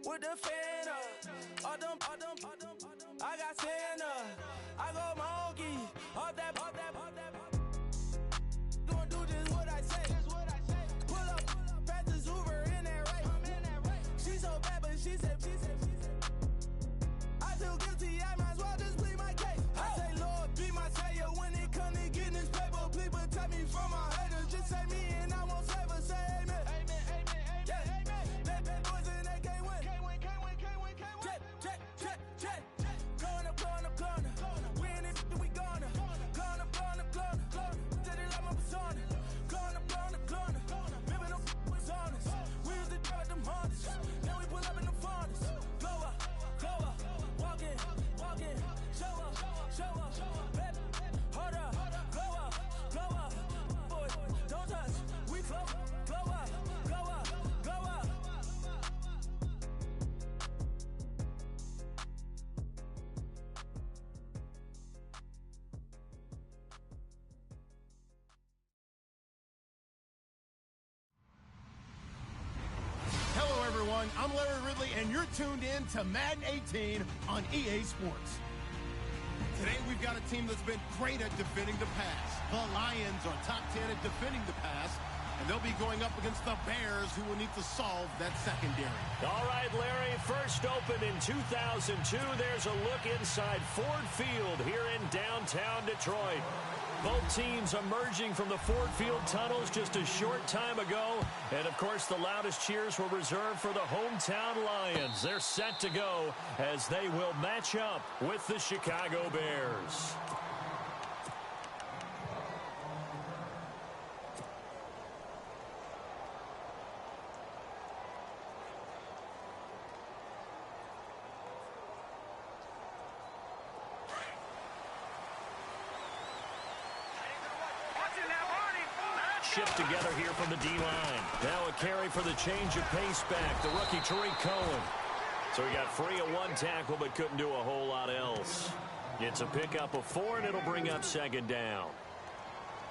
with the fan up. I got Santa. I go monkey. Up that. Gonna do just what I say. Pull up, pass the Uber in that race. She so bad, but she said. I feel guilty, I might as well just plead my case. I say, Lord, be my savior when it comes to getting this paper. Please protect me from my haters. Just say me and I won't save her. Say amen. Bad boys and they can't win. Check. Going up. We in it, we gonna. Going up. Did it like my persona. Going up. Living up was honest. We used to drive them Hondas. Now we pull up in the Fondas. Glow up. Walking. Show up. Baby, hold up. Glow up. Boy, don't touch. We flow. Glow up. Hello, everyone. I'm Larry Ridley, and you're tuned in to Madden 18 on EA Sports. Today, we've got a team that's been great at defending the pass. The Lions are top 10 at defending the pass, and they'll be going up against the Bears, who will need to solve that secondary. All right, Larry, first opened in 2002. There's a look inside Ford Field here in downtown Detroit. Both teams emerging from the Ford Field tunnels just a short time ago. And, of course, the loudest cheers were reserved for the hometown Lions. They're set to go as they will match up with the Chicago Bears. Shift together here from the D-line. Now a carry for the change of pace back, the rookie Tariq Cohen. So he got free of one tackle but couldn't do a whole lot else. It's a pickup of 4, and it'll bring up second down.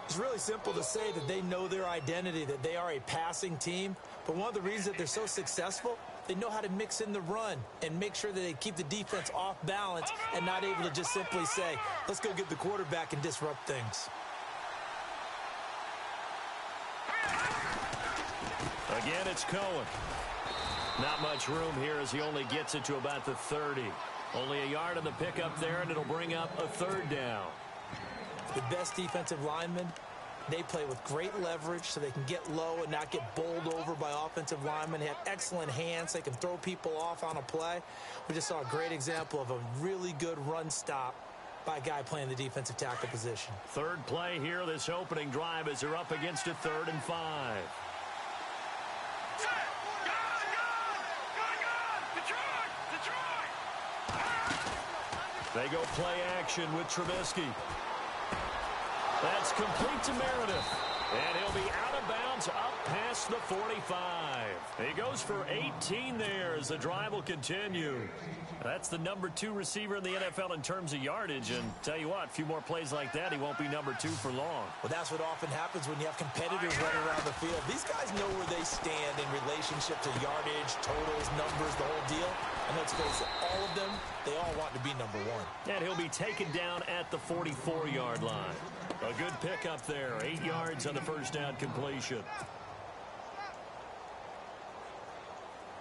It's really simple to say that they know their identity, that they are a passing team. But one of the reasons that they're so successful, they know how to mix in the run and make sure that they keep the defense off balance and not able to just simply say, let's go get the quarterback and disrupt things. Again, it's Cohen. Not much room here as he only gets it to about the 30. Only a yard on the pickup there, and it'll bring up a third down. The best defensive linemen, they play with great leverage so they can get low and not get bowled over by offensive linemen. They have excellent hands. They can throw people off on a play. We just saw a great example of a really good run stop by a guy playing the defensive tackle position. Third play here, this opening drive, as they're up against a 3rd and 5. They go play action with Trubisky. That's complete to Meredith. And he'll be out of bounds up past the 45. He goes for 18 there as the drive will continue. That's the number 2 receiver in the NFL in terms of yardage. And tell you what, a few more plays like that, he won't be number 2 for long. Well, that's what often happens when you have competitors running around the field. These guys know where they stand in relationship to yardage, totals, numbers, the whole deal. And let's face it, all of them, they all want to be number 1. And he'll be taken down at the 44-yard line. A good pickup there, 8 yards on the first down completion.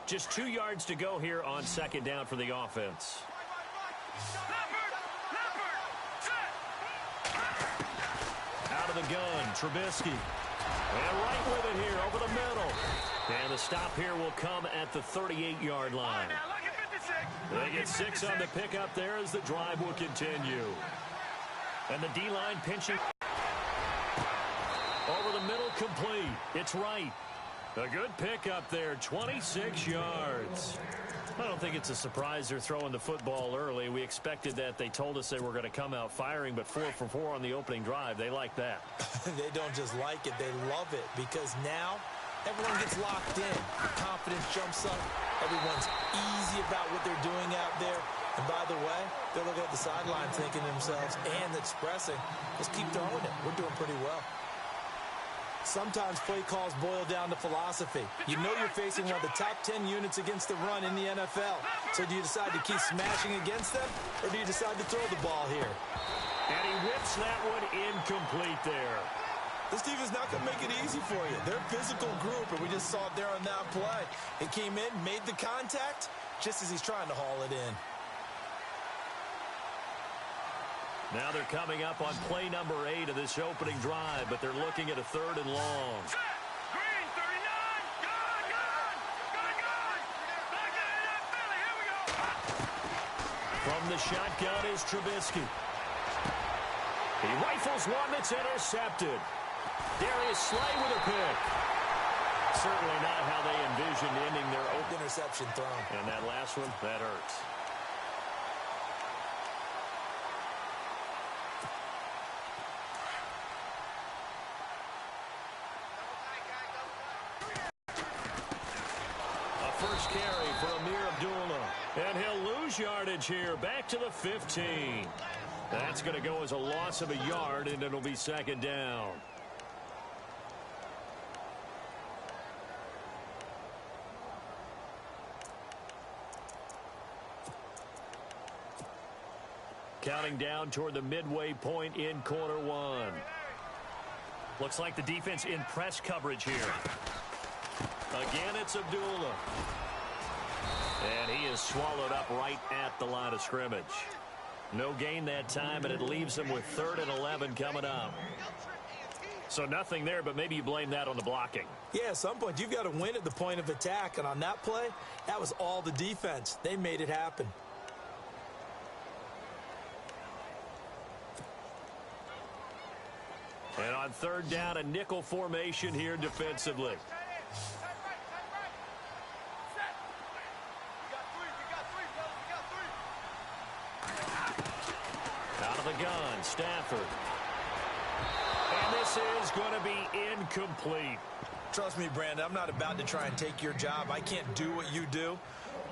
Just 2 yards to go here on second down for the offense. Out of the gun, Trubisky. And right with it here, over the middle. And the stop here will come at the 38-yard line. They get 6 on the pickup there as the drive will continue. And the D-line pinching. Over the middle, complete. It's right. A good pickup there, 26 yards. I don't think it's a surprise they're throwing the football early. We expected that. They told us they were going to come out firing, but 4 for 4 on the opening drive. They like that. They don't just like it, they love it, because now everyone gets locked in. Confidence jumps up. Everyone's easy about what they're doing out there. And by the way, they're looking at the sideline thinking to themselves and expressing, let's keep throwing it. We're doing pretty well. Sometimes play calls boil down to philosophy. You know you're facing one of the top 10 units against the run in the NFL. So do you decide to keep smashing against them, or do you decide to throw the ball here? And he whips that one incomplete there. This defense is not going to make it easy for you. They're a physical group, and we just saw it there on that play. It came in, made the contact, just as he's trying to haul it in. Now they're coming up on play number 8 of this opening drive, but they're looking at a 3rd and long. Green, 39, gone. Back in that Philly, here we go. From the shotgun is Trubisky. He rifles one that's intercepted. Darius Slay with a pick. Certainly not how they envisioned ending their open Interception thrown. And that last one, that hurts. First carry for Amir Abdullah. And he'll lose yardage here. Back to the 15. That's going to go as a loss of a yard, and it'll be 2nd down. Counting down toward the midway point in quarter 1. Looks like the defense in press coverage here. Again, it's Abdullah. And he is swallowed up right at the line of scrimmage. No gain that time, and it leaves them with 3rd and 11 coming up. So nothing there, but maybe you blame that on the blocking. Yeah, at some point, you've got to win at the point of attack. And on that play, that was all the defense. They made it happen. And on 3rd down, a nickel formation here defensively. Out of the gun, Stafford. And this is going to be incomplete. Trust me, Brandon, I'm not about to try and take your job. I can't do what you do.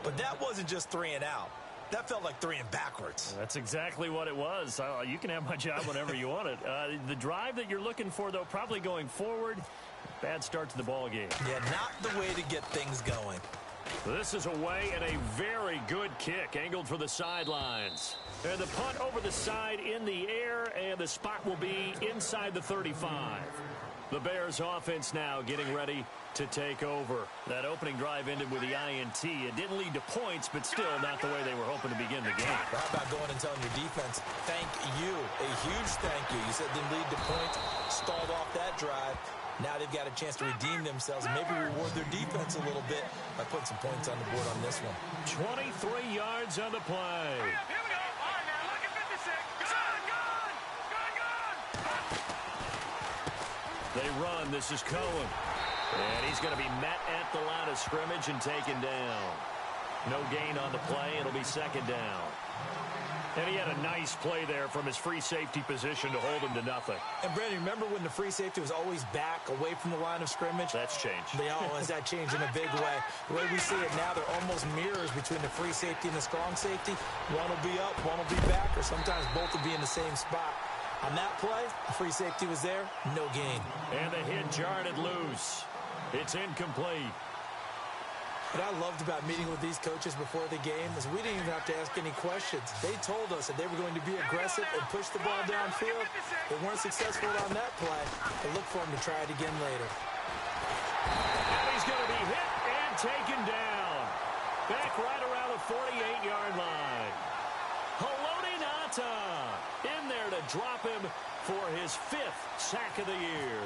But that wasn't just 3 and out. That felt like 3 and backwards. That's exactly what it was. You can have my job whenever you want it. The drive that you're looking for, though, probably going forward. Bad start to the ball game. Yeah, not the way to get things going. This is away and a very good kick angled for the sidelines. And the punt over the side in the air, and the spot will be inside the 35. The Bears offense now getting ready to take over. That opening drive ended with the INT. It didn't lead to points, but still not the way they were hoping to begin the game. How about going and telling your defense, thank you, a huge thank you. You said didn't lead to points, stalled off that drive. Now they've got a chance to redeem themselves and maybe reward their defense a little bit by putting some points on the board on this one. 23 yards on the play. Here we go. All right, now look at 56. Gone. They run. This is Cohen. And he's going to be met at the line of scrimmage and taken down. No gain on the play. It'll be 2nd down. And he had a nice play there from his free safety position to hold him to nothing. And, Brandon, remember when the free safety was always back away from the line of scrimmage? That's changed. They always that changed in a big way. The way we see it now, they're almost mirrors between the free safety and the strong safety. One will be up, one will be back, or sometimes both will be in the same spot. On that play, the free safety was there, no gain. And the hit jarred it loose. It's incomplete. What I loved about meeting with these coaches before the game is we didn't even have to ask any questions. They told us that they were going to be aggressive and push the ball downfield. They weren't successful on that play, but look for them to try it again later. And he's going to be hit and taken down. Back right around the 48-yard line. Haloti Ngata in there to drop him for his 5th sack of the year.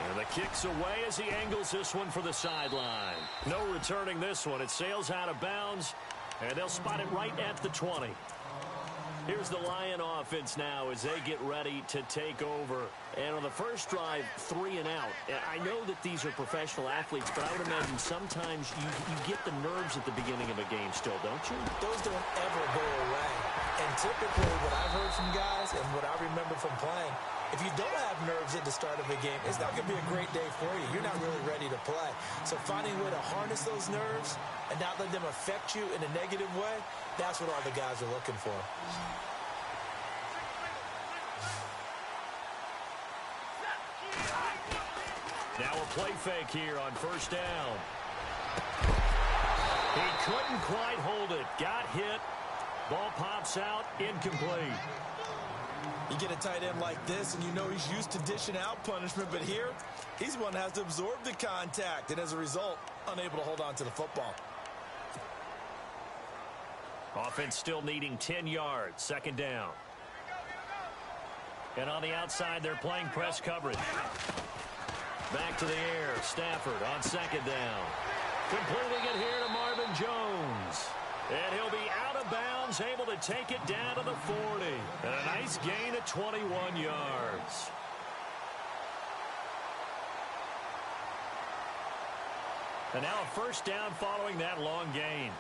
And the kick's away as he angles this one for the sideline. No returning this one. It sails out of bounds, and they'll spot it right at the 20. Here's the Lion offense now as they get ready to take over. And on the first drive, 3 and out. I know that these are professional athletes, but I would imagine sometimes you get the nerves at the beginning of a game still, don't you? Those don't ever go away. And typically what I've heard from guys and what I remember from playing, if you don't have nerves at the start of a game, it's not going to be a great day for you. You're not really ready to play. So finding a way to harness those nerves and not let them affect you in a negative way, that's what all the guys are looking for. Now a play fake here on first down. He couldn't quite hold it. Got hit. Ball pops out. Incomplete. You get a tight end like this, and you know he's used to dishing out punishment, but here, he's the one that has to absorb the contact, and as a result, unable to hold on to the football. Offense still needing 10 yards. Second down. And on the outside, they're playing press coverage. Back to the air. Stafford on second down. Completing it here to Marvin Jones. And he'll be out of bounds, able to take it down to the 40. And a nice gain of 21 yards. And now a first down following that long gain.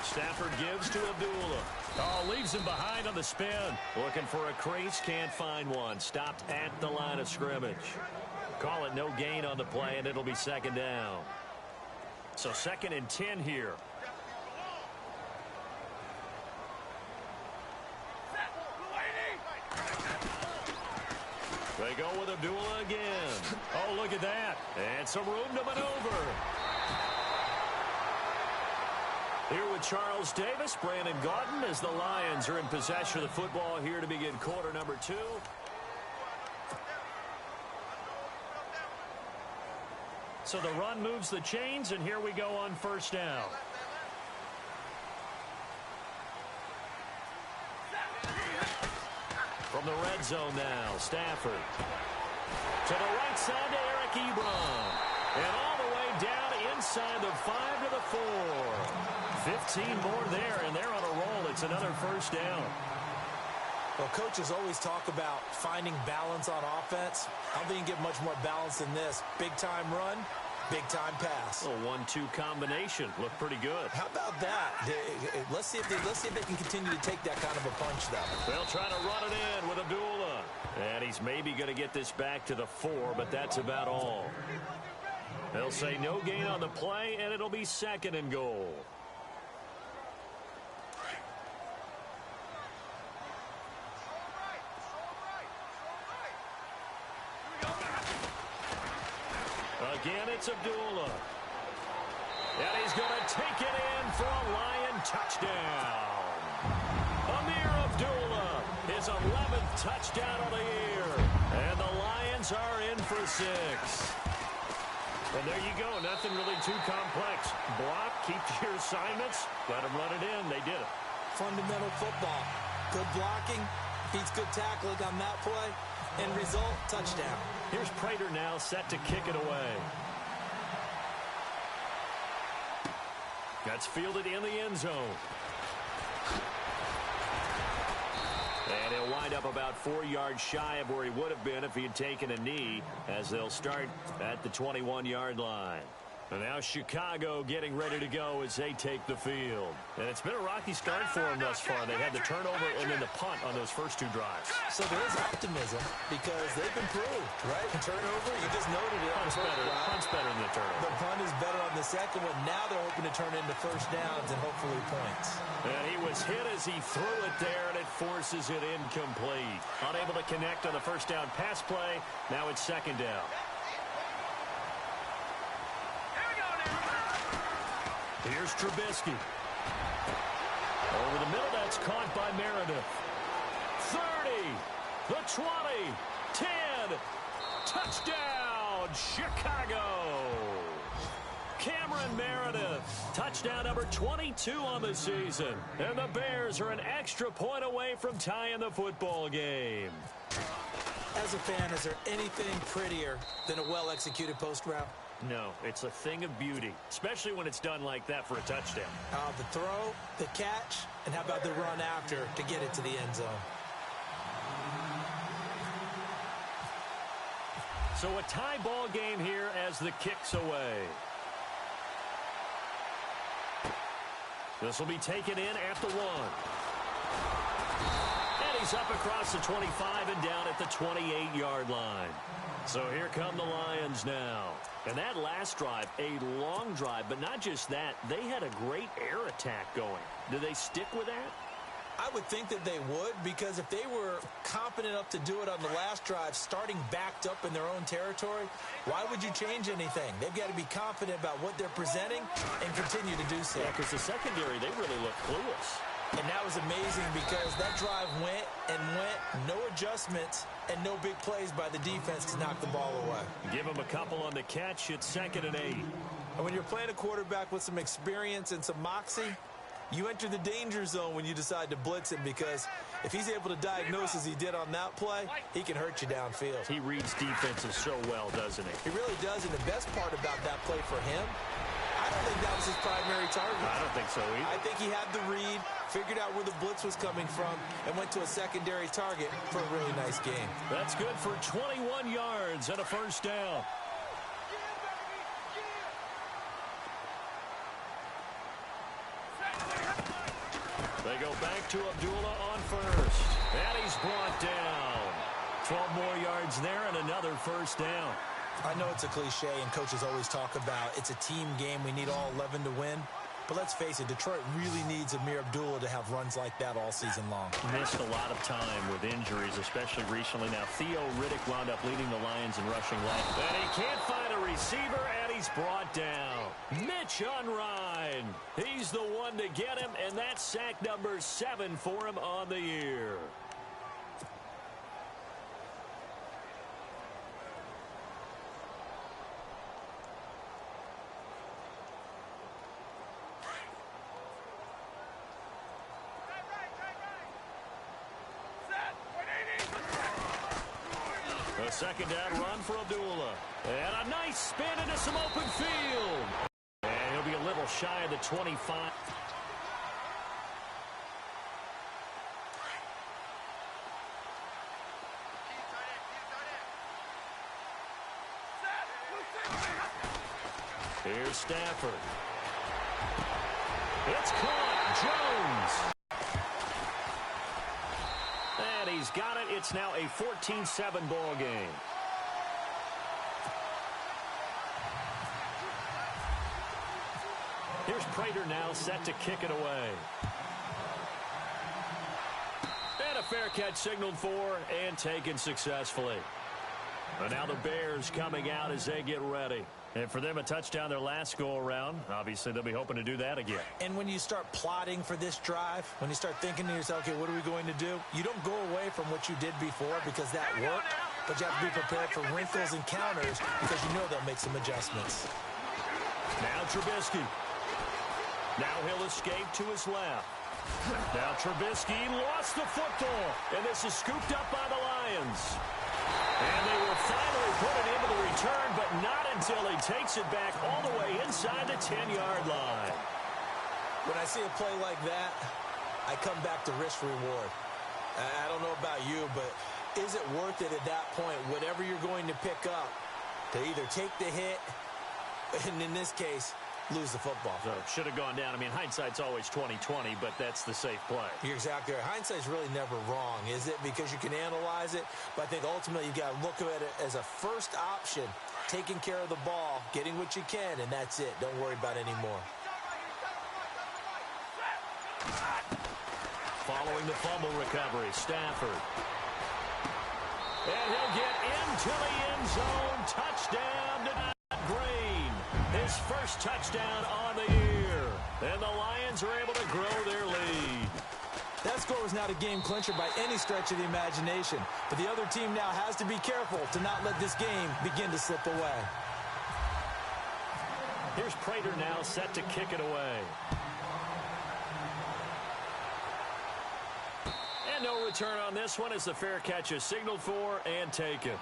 Stafford gives to Abdullah. Oh, leaves him behind on the spin. Looking for a crease, can't find one. Stopped at the line of scrimmage. Call it no gain on the play, and it'll be second down. So second and 10 here. They go with Abdullah again. Oh, look at that. And some room to maneuver. Here with Charles Davis, Brandon Gaudin, as the Lions are in possession of the football here to begin quarter number 2. So the run moves the chains, and here we go on first down. From the red zone now, Stafford. To the right side to Eric Ebron. And all the way down inside the 5 to the 4. 15 more there, and they're on a roll. It's another first down. Well, coaches always talk about finding balance on offense. I don't think you can get much more balance than this. Big-time run, big-time pass. A 1-2 combination. Looked pretty good. How about that? Let's see if they can continue to take that kind of a punch, though. They'll try to run it in with Abdullah. And he's maybe going to get this back to the 4, but that's about all. They'll say no gain on the play, and it'll be second and goal. Again, it's Abdullah. And he's going to take it in for a Lion touchdown. Amir Abdullah, his 11th touchdown of the year. And the Lions are in for 6. And there you go. Nothing really too complex. Block, keep to your assignments, let them run it in. They did it. Fundamental football. Good blocking, beats good tackling on that play. End result, touchdown. Here's Prater now set to kick it away. That's fielded in the end zone. And he'll wind up about 4 yards shy of where he would have been if he had taken a knee, as they'll start at the 21-yard line. And now Chicago getting ready to go as they take the field. And it's been a rocky start for them thus far. They had the turnover and then the punt on those first 2 drives. So there is optimism because they've improved, right? Turnover, you just noted it. Punt's better than the turnover. The punt is better on the second one. Now they're hoping to turn into first downs and hopefully points. And he was hit as he threw it there, and it forces it incomplete. Unable to connect on the first down pass play. Now it's second down. Here's Trubisky. Over the middle, that's caught by Meredith. 30, the 20, 10, touchdown, Chicago. Cameron Meredith, touchdown number 22 on the season. And the Bears are an extra point away from tying the football game. As a fan, is there anything prettier than a well-executed post route? No, it's a thing of beauty, especially when it's done like that for a touchdown. The throw, the catch, and how about the run after to get it to the end zone? So a tie ball game here as the kick's away. This will be taken in at the 1. And he's up across the 25 and down at the 28-yard line. So here come the Lions now. And that last drive, a long drive, but not just that. They had a great air attack going. Do they stick with that? I would think that they would, because if they were confident enough to do it on the last drive, starting backed up in their own territory, why would you change anything? They've got to be confident about what they're presenting and continue to do so. Yeah, because the secondary, they really look clueless. And that was amazing because that drive went and went, no adjustments, and no big plays by the defense to knock the ball away. Give him a couple on the catch. It's 2nd and 8. And when you're playing a quarterback with some experience and some moxie, you enter the danger zone when you decide to blitz him, because if he's able to diagnose as he did on that play, he can hurt you downfield. He reads defenses so well, doesn't he? He really does, and the best part about that play for him, I don't think that was his primary target. I don't think so either. I think he had the read, figured out where the blitz was coming from, and went to a secondary target for a really nice game. That's good for 21 yards and a first down. They go back to Abdullah on first. And he's brought down. 12 more yards there and another first down. I know it's a cliche, and coaches always talk about it's a team game. We need all 11 to win. But let's face it, Detroit really needs Amir Abdullah to have runs like that all season long. Missed a lot of time with injuries, especially recently. Now, Theo Riddick wound up leading the Lions in rushing lane. And he can't find a receiver, and he's brought down. Mitch Unrein. He's the one to get him, and that's sack number 7 for him on the year. A second down run for Abdullah. And a nice spin into some open field. And he'll be a little shy of the 25. Here's Stafford. It's caught. Jones. And he's got it. It's now a 14-7 ball game. Here's Prater now set to kick it away. And a fair catch signaled for and taken successfully. But now the Bears coming out as they get ready. And for them, a touchdown their last go-around. Obviously, they'll be hoping to do that again. And when you start plotting for this drive, when you start thinking to yourself, okay, what are we going to do? You don't go away from what you did before because that worked, but you have to be prepared for wrinkles and counters because you know they'll make some adjustments. Now Trubisky. Now he'll escape to his left. Now Trubisky lost the football, and this is scooped up by the Lions. And they will finally put it into the return, but not until he takes it back all the way inside the 10-yard line. When I see a play like that, I come back to risk reward. I don't know about you, but is it worth it at that point, whatever you're going to pick up, to either take the hit, and in this case, lose the football? So should have gone down. I mean, hindsight's always 20/20, but that's the safe play. You're exactly right. Hindsight's really never wrong, is it? Because you can analyze it, but I think ultimately you got to look at it as a first option, taking care of the ball, getting what you can, and that's it. Don't worry about any more. Following the fumble recovery, Stafford. And he'll get into the end zone. Touchdown to Green. His first touchdown on the year. And the Lions are able to grow their lead. That score was not a game clincher by any stretch of the imagination. But the other team now has to be careful to not let this game begin to slip away. Here's Prater now set to kick it away. And no return on this one as the fair catch is signaled for and taken.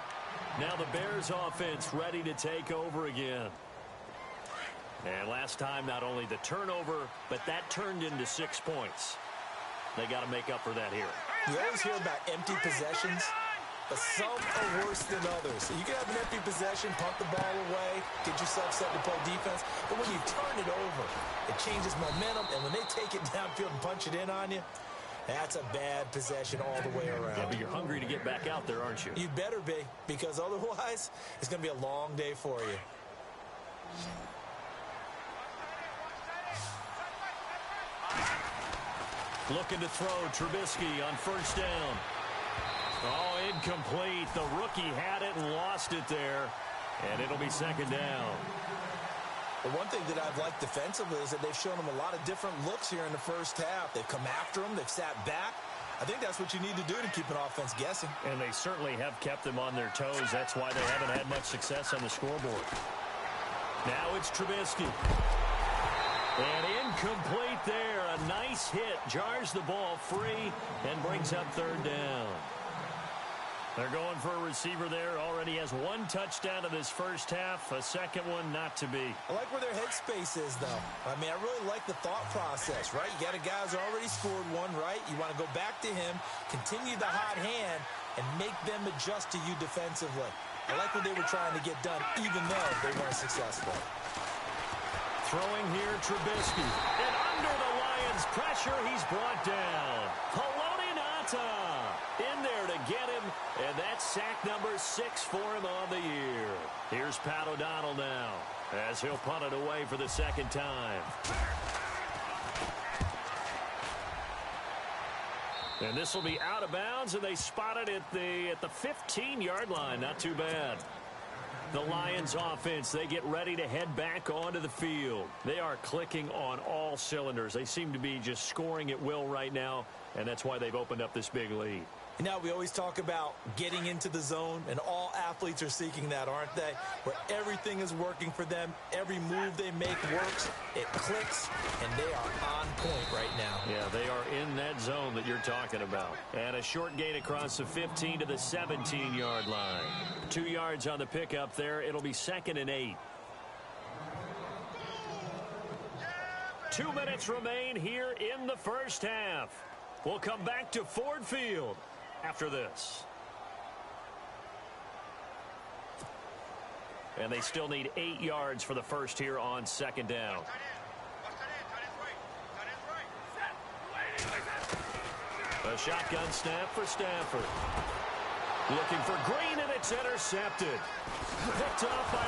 Now the Bears offense ready to take over again. And last time, not only the turnover, but that turned into 6 points. They got to make up for that here. You always hear about empty possessions, but some are worse than others. So you can have an empty possession, punt the ball away, get yourself set to play defense. But when you turn it over, it changes momentum. And when they take it downfield and punch it in on you, that's a bad possession all the way around. Yeah, but you're hungry to get back out there, aren't you? You'd better be, because otherwise, it's going to be a long day for you. Looking to throw. Trubisky on first down. Oh, incomplete. The rookie had it and lost it there. And it'll be second down. The one thing that I've liked defensively is that they've shown them a lot of different looks here in the first half. They've come after them. They've sat back. I think that's what you need to do to keep an offense guessing. And they certainly have kept them on their toes. That's why they haven't had much success on the scoreboard. Now it's Trubisky. And incomplete there. A nice hit. Jars the ball free and brings up third down. They're going for a receiver there. Already has one touchdown in this first half. A second one not to be. I like where their headspace is, though. I mean, I really like the thought process, right? You got a guy who's already scored one, right? You want to go back to him, continue the hot hand, and make them adjust to you defensively. I like what they were trying to get done, even though they weren't successful. Throwing here, Trubisky. And under the Lions' pressure, he's brought down. In there to get him, and that's sack number 6 for him on the year. Here's Pat O'Donnell now, as he'll punt it away for the second time. And this will be out of bounds, and they spot it at the 15-yard line. Not too bad. The Lions offense, they get ready to head back onto the field. They are clicking on all cylinders. They seem to be just scoring at will right now, and that's why they've opened up this big lead. You know, we always talk about getting into the zone, and all athletes are seeking that, aren't they? Where everything is working for them. Every move they make works. It clicks, and they are on point right now. Yeah, they are in that zone that you're talking about. And a short gain across the 15 to the 17-yard line. 2 yards on the pickup there. It'll be 2nd and 8. 2 minutes remain here in the first half. We'll come back to Ford Field after this. And they still need 8 yards for the first here on second down. A shotgun snap for Stafford. Looking for Green, and it's intercepted. Picked up by...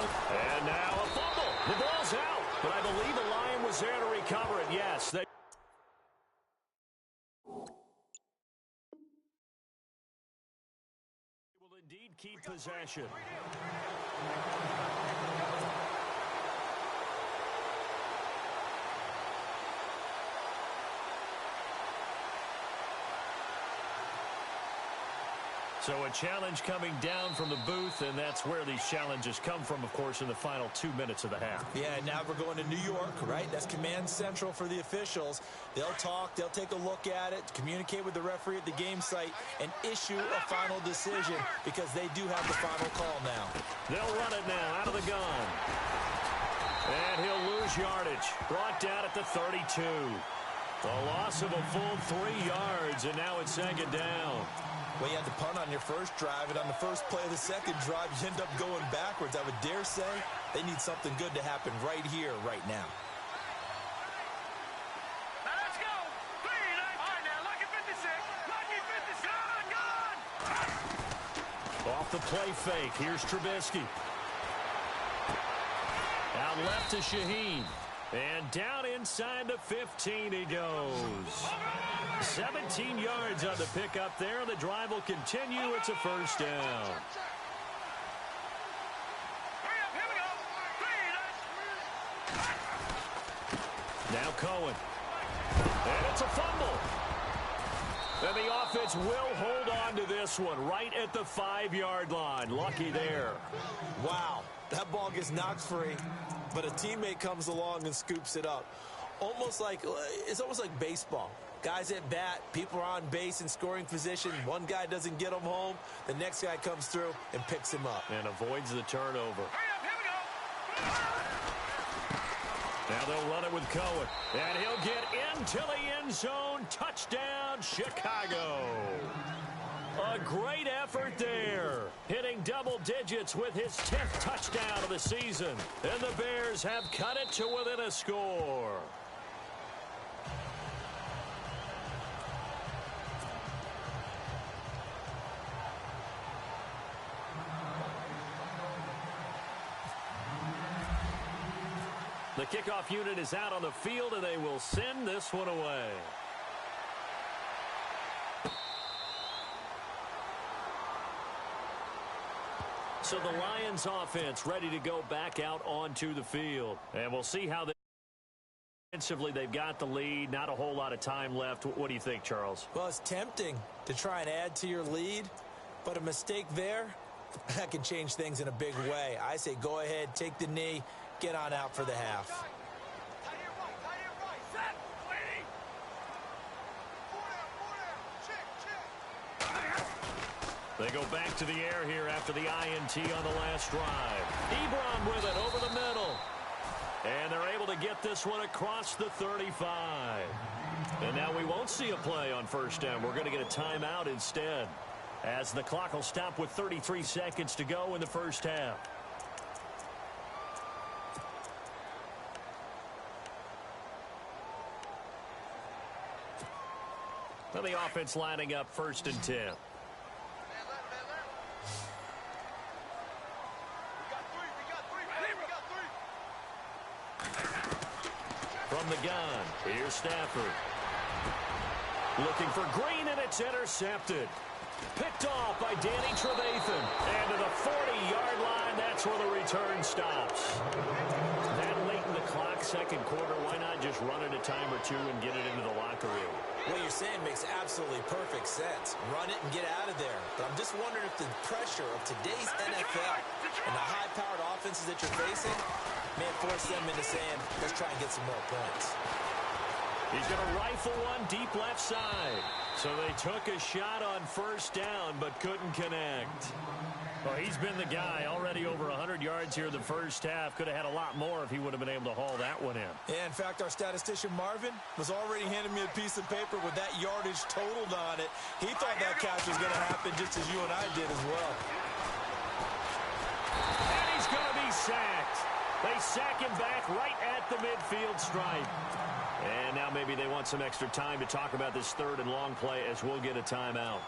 And now a fumble. The ball's out. But I believe the Lion was there to recover it. Yes, they... will indeed keep possession. So a challenge coming down from the booth, and that's where these challenges come from, of course, in the final 2 minutes of the half. Yeah, now we're going to New York, right? That's command central for the officials. They'll talk, they'll take a look at it, communicate with the referee at the game site, and issue a final decision because they do have the final call now. They'll run it now out of the gun. And he'll lose yardage. Brought down at the 32. A loss of a full 3 yards, and now it's second down. Well, you had to punt on your first drive, and on the first play of the second drive, you end up going backwards. I would dare say they need something good to happen right here, right now. Now let's go. Clean. All right, now, lucky 56. Lucky 56. Gone. Off the play fake. Here's Trubisky. Out left to Shaheen. And down inside the 15 he goes. 17 yards on the pickup there. The drive will continue. It's a first down. Now Cohen. And it's a fumble. And the offense will hold on to this one right at the 5-yard line. Lucky there. Wow. That ball gets knocked free, but a teammate comes along and scoops it up. It's almost like baseball. Guys at bat, people are on base in scoring position. One guy doesn't get him home. The next guy comes through and picks him up. And avoids the turnover. Now they'll run it with Cohen. And he'll get into the end zone. Touchdown, Chicago. A great effort there. Hitting double digits with his 10th touchdown of the season. And the Bears have cut it to within a score. The kickoff unit is out on the field, and they will send this one away. So the Lions offense ready to go back out onto the field. And we'll see how defensively they've got the lead. Not a whole lot of time left. What do you think, Charles? Well, it's tempting to try and add to your lead, but a mistake there, that can change things in a big way. I say go ahead, take the knee, get on out for the half. They go back to the air here after the INT on the last drive. Ebron with it over the middle. And they're able to get this one across the 35. And now we won't see a play on first down. We're going to get a timeout instead, as the clock will stop with 33 seconds to go in the first half. Now the offense lining up 1st and 10. From the gun, here's Stafford. Looking for Green, and it's intercepted. Picked off by Danny Trevathan. And to the 40-yard line, that's where the return stops. That late in the clock, second quarter, why not just run it a time or two and get it into the locker room? What you're saying makes absolutely perfect sense. Run it and get out of there. But I'm just wondering if the pressure of today's NFL and the high-powered offenses that you're facing may force them into saying, let's try and get some more points. He's going to rifle one deep left side. So they took a shot on first down, but couldn't connect. Well, he's been the guy, already over 100 yards here in the first half. Could have had a lot more if he would have been able to haul that one in. Yeah, in fact, our statistician Marvin was already handing me a piece of paper with that yardage totaled on it. He thought that catch was going to happen just as you and I did as well. And he's going to be sacked. They sack him back right at the midfield stripe. And now maybe they want some extra time to talk about this 3rd and long play, as we'll get a timeout,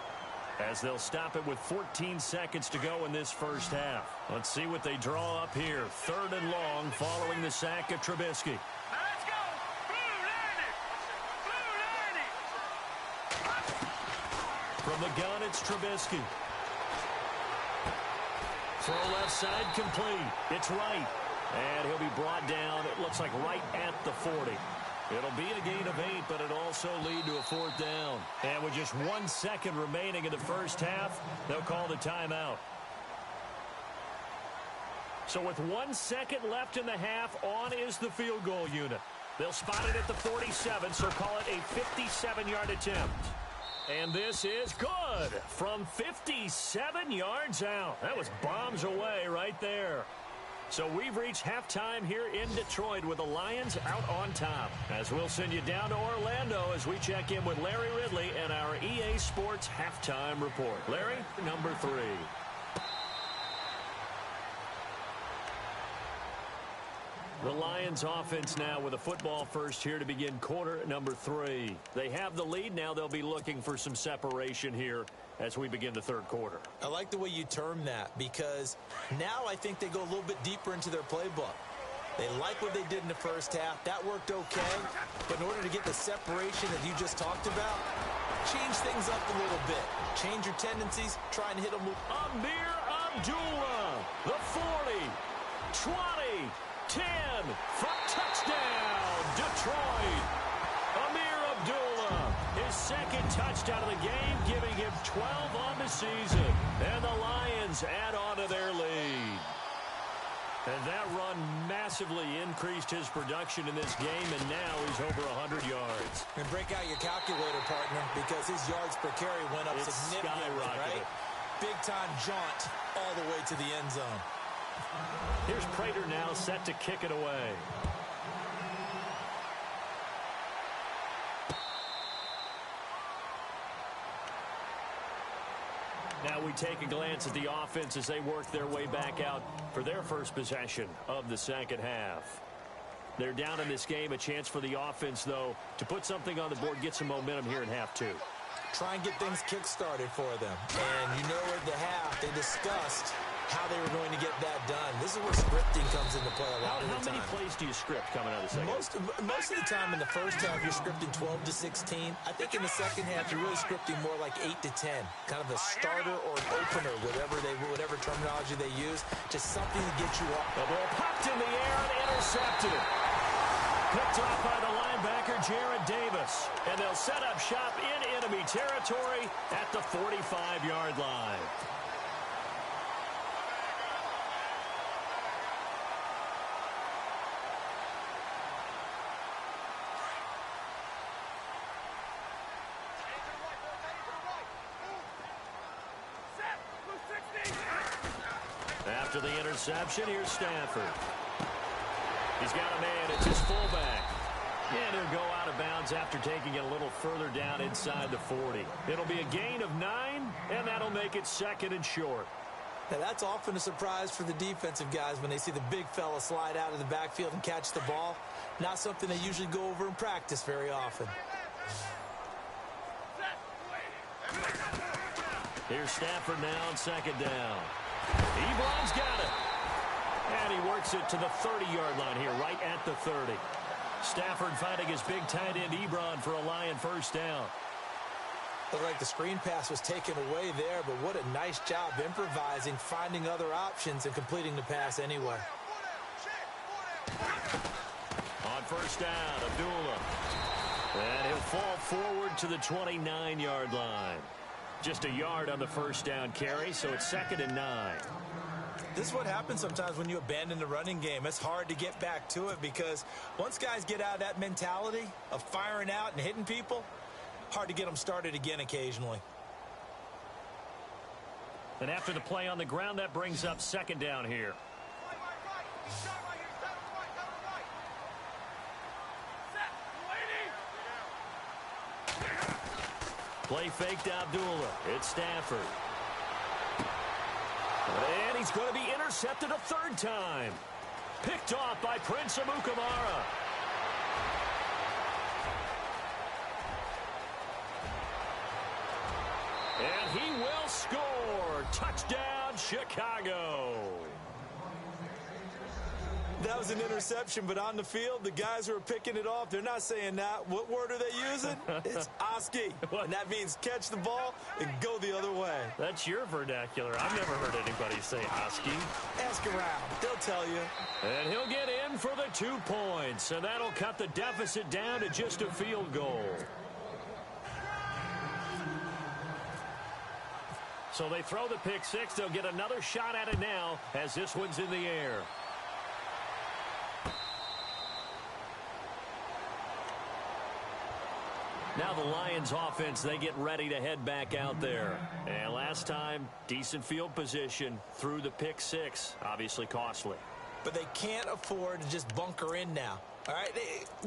as they'll stop it with 14 seconds to go in this first half. Let's see what they draw up here. 3rd and long following the sack of Trubisky. Now let's go. Blue line it. From the gun, it's Trubisky. Throw left side complete. It's right. And he'll be brought down, it looks like right at the 40. It'll be a gain of 8, but it'll also lead to a 4th down. And with just 1 second remaining in the first half, they'll call the timeout. So with 1 second left in the half, on is the field goal unit. They'll spot it at the 47, so call it a 57-yard attempt. And this is good from 57 yards out. That was bombs away right there. So we've reached halftime here in Detroit with the Lions out on top. As we'll send you down to Orlando as we check in with Larry Ridley and our EA Sports Halftime Report. Larry, number 3. The Lions offense now with a football first here to begin quarter number 3. They have the lead. Now they'll be looking for some separation here as we begin the 3rd quarter. I like the way you term that, because now I think they go a little bit deeper into their playbook. They like what they did in the first half. That worked okay. But in order to get the separation that you just talked about, change things up a little bit. Change your tendencies. Try and hit them. Amir Abdullah, the 40, 20, 10, for touchdown, Detroit. Amir Abdullah, his 2nd touchdown of the game, giving him 12 on the season. And the Lions add on to their lead. And that run massively increased his production in this game, and now he's over 100 yards. And break out your calculator, partner, because his yards per carry went up significantly, right? Big-time jaunt all the way to the end zone. Here's Prater now set to kick it away. Now we take a glance at the offense as they work their way back out for their first possession of the second half. They're down in this game. A chance for the offense, though, to put something on the board, get some momentum here in half 2. Try and get things kick-started for them. And you know at the half, they discussed how they were going to get that done. This is where scripting comes into play a lot of the time. How many plays do you script coming out of the second? Most of the time in the first half, you're scripting 12 to 16. I think in the second half, you're really scripting more like 8 to 10. Kind of a starter or an opener, whatever term terminology they use. Just something to get you off. The ball popped in the air and intercepted. Picked off by the linebacker, Jared Davis. And they'll set up shop in enemy territory at the 45-yard line. After the interception, here's Stafford. He's got a man. It's his fullback. And he'll go out of bounds after taking it a little further down inside the 40. It'll be a gain of 9, and that'll make it second and short. Now, that's often a surprise for the defensive guys when they see the big fella slide out of the backfield and catch the ball. Not something they usually go over in practice very often. Here's Stafford now on second down. Ebron's got it. And he works it to the 30-yard line here, right at the 30. Stafford finding his big tight end Ebron for a Lion first down. Looked like the screen pass was taken away there, but what a nice job improvising, finding other options, and completing the pass anyway. On first down, Abdullah. And he'll fall forward to the 29-yard line. Just a yard on the first down carry, so it's second and 9. This is what happens sometimes when you abandon the running game. It's hard to get back to it because once guys get out of that mentality of firing out and hitting people, hard to get them started again occasionally. And after the play on the ground, that brings up second down here. Play fake to Abdullah. It's Stafford. And he's going to be intercepted a third time. Picked off by Prince Amukamara. And he will score. Touchdown, Chicago. That was an interception, but on the field, the guys who are picking it off, they're not saying that. What word are they using? It's Oski. And that means catch the ball and go the other way. That's your vernacular. I've never heard anybody say Oski. Ask around. They'll tell you. And he'll get in for the 2 points, and that'll cut the deficit down to just a field goal. So they throw the pick six. They'll get another shot at it now as this one's in the air. Now the Lions offense, they get ready to head back out there. And last time, decent field position through the pick six. Obviously costly. But they can't afford to just bunker in now. All right,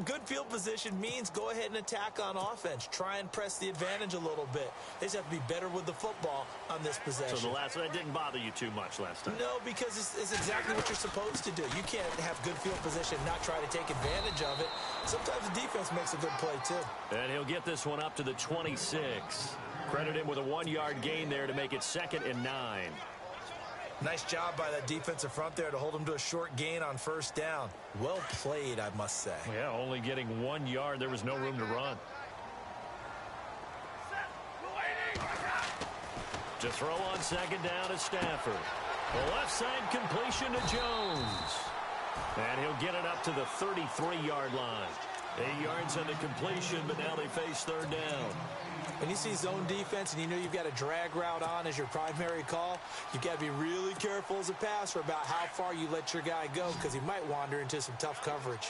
good field position means go ahead and attack on offense. Try and press the advantage a little bit. They just have to be better with the football on this possession. So that didn't bother you too much last time? No, because it's exactly what you're supposed to do. You can't have good field position and not try to take advantage of it. Sometimes the defense makes a good play, too. And he'll get this one up to the 26. Credit him with a 1-yard gain there to make it second and 9. Nice job by that defensive front there to hold him to a short gain on first down. Well played, I must say. Yeah, only getting 1 yard. There was no room to run. To throw on second down is Stafford. The left side completion to Jones. And he'll get it up to the 33-yard line. 8 yards on the completion, but now they face third down. When you see zone defense and you know you've got a drag route on as your primary call, you've got to be really careful as a passer about how far you let your guy go because he might wander into some tough coverage.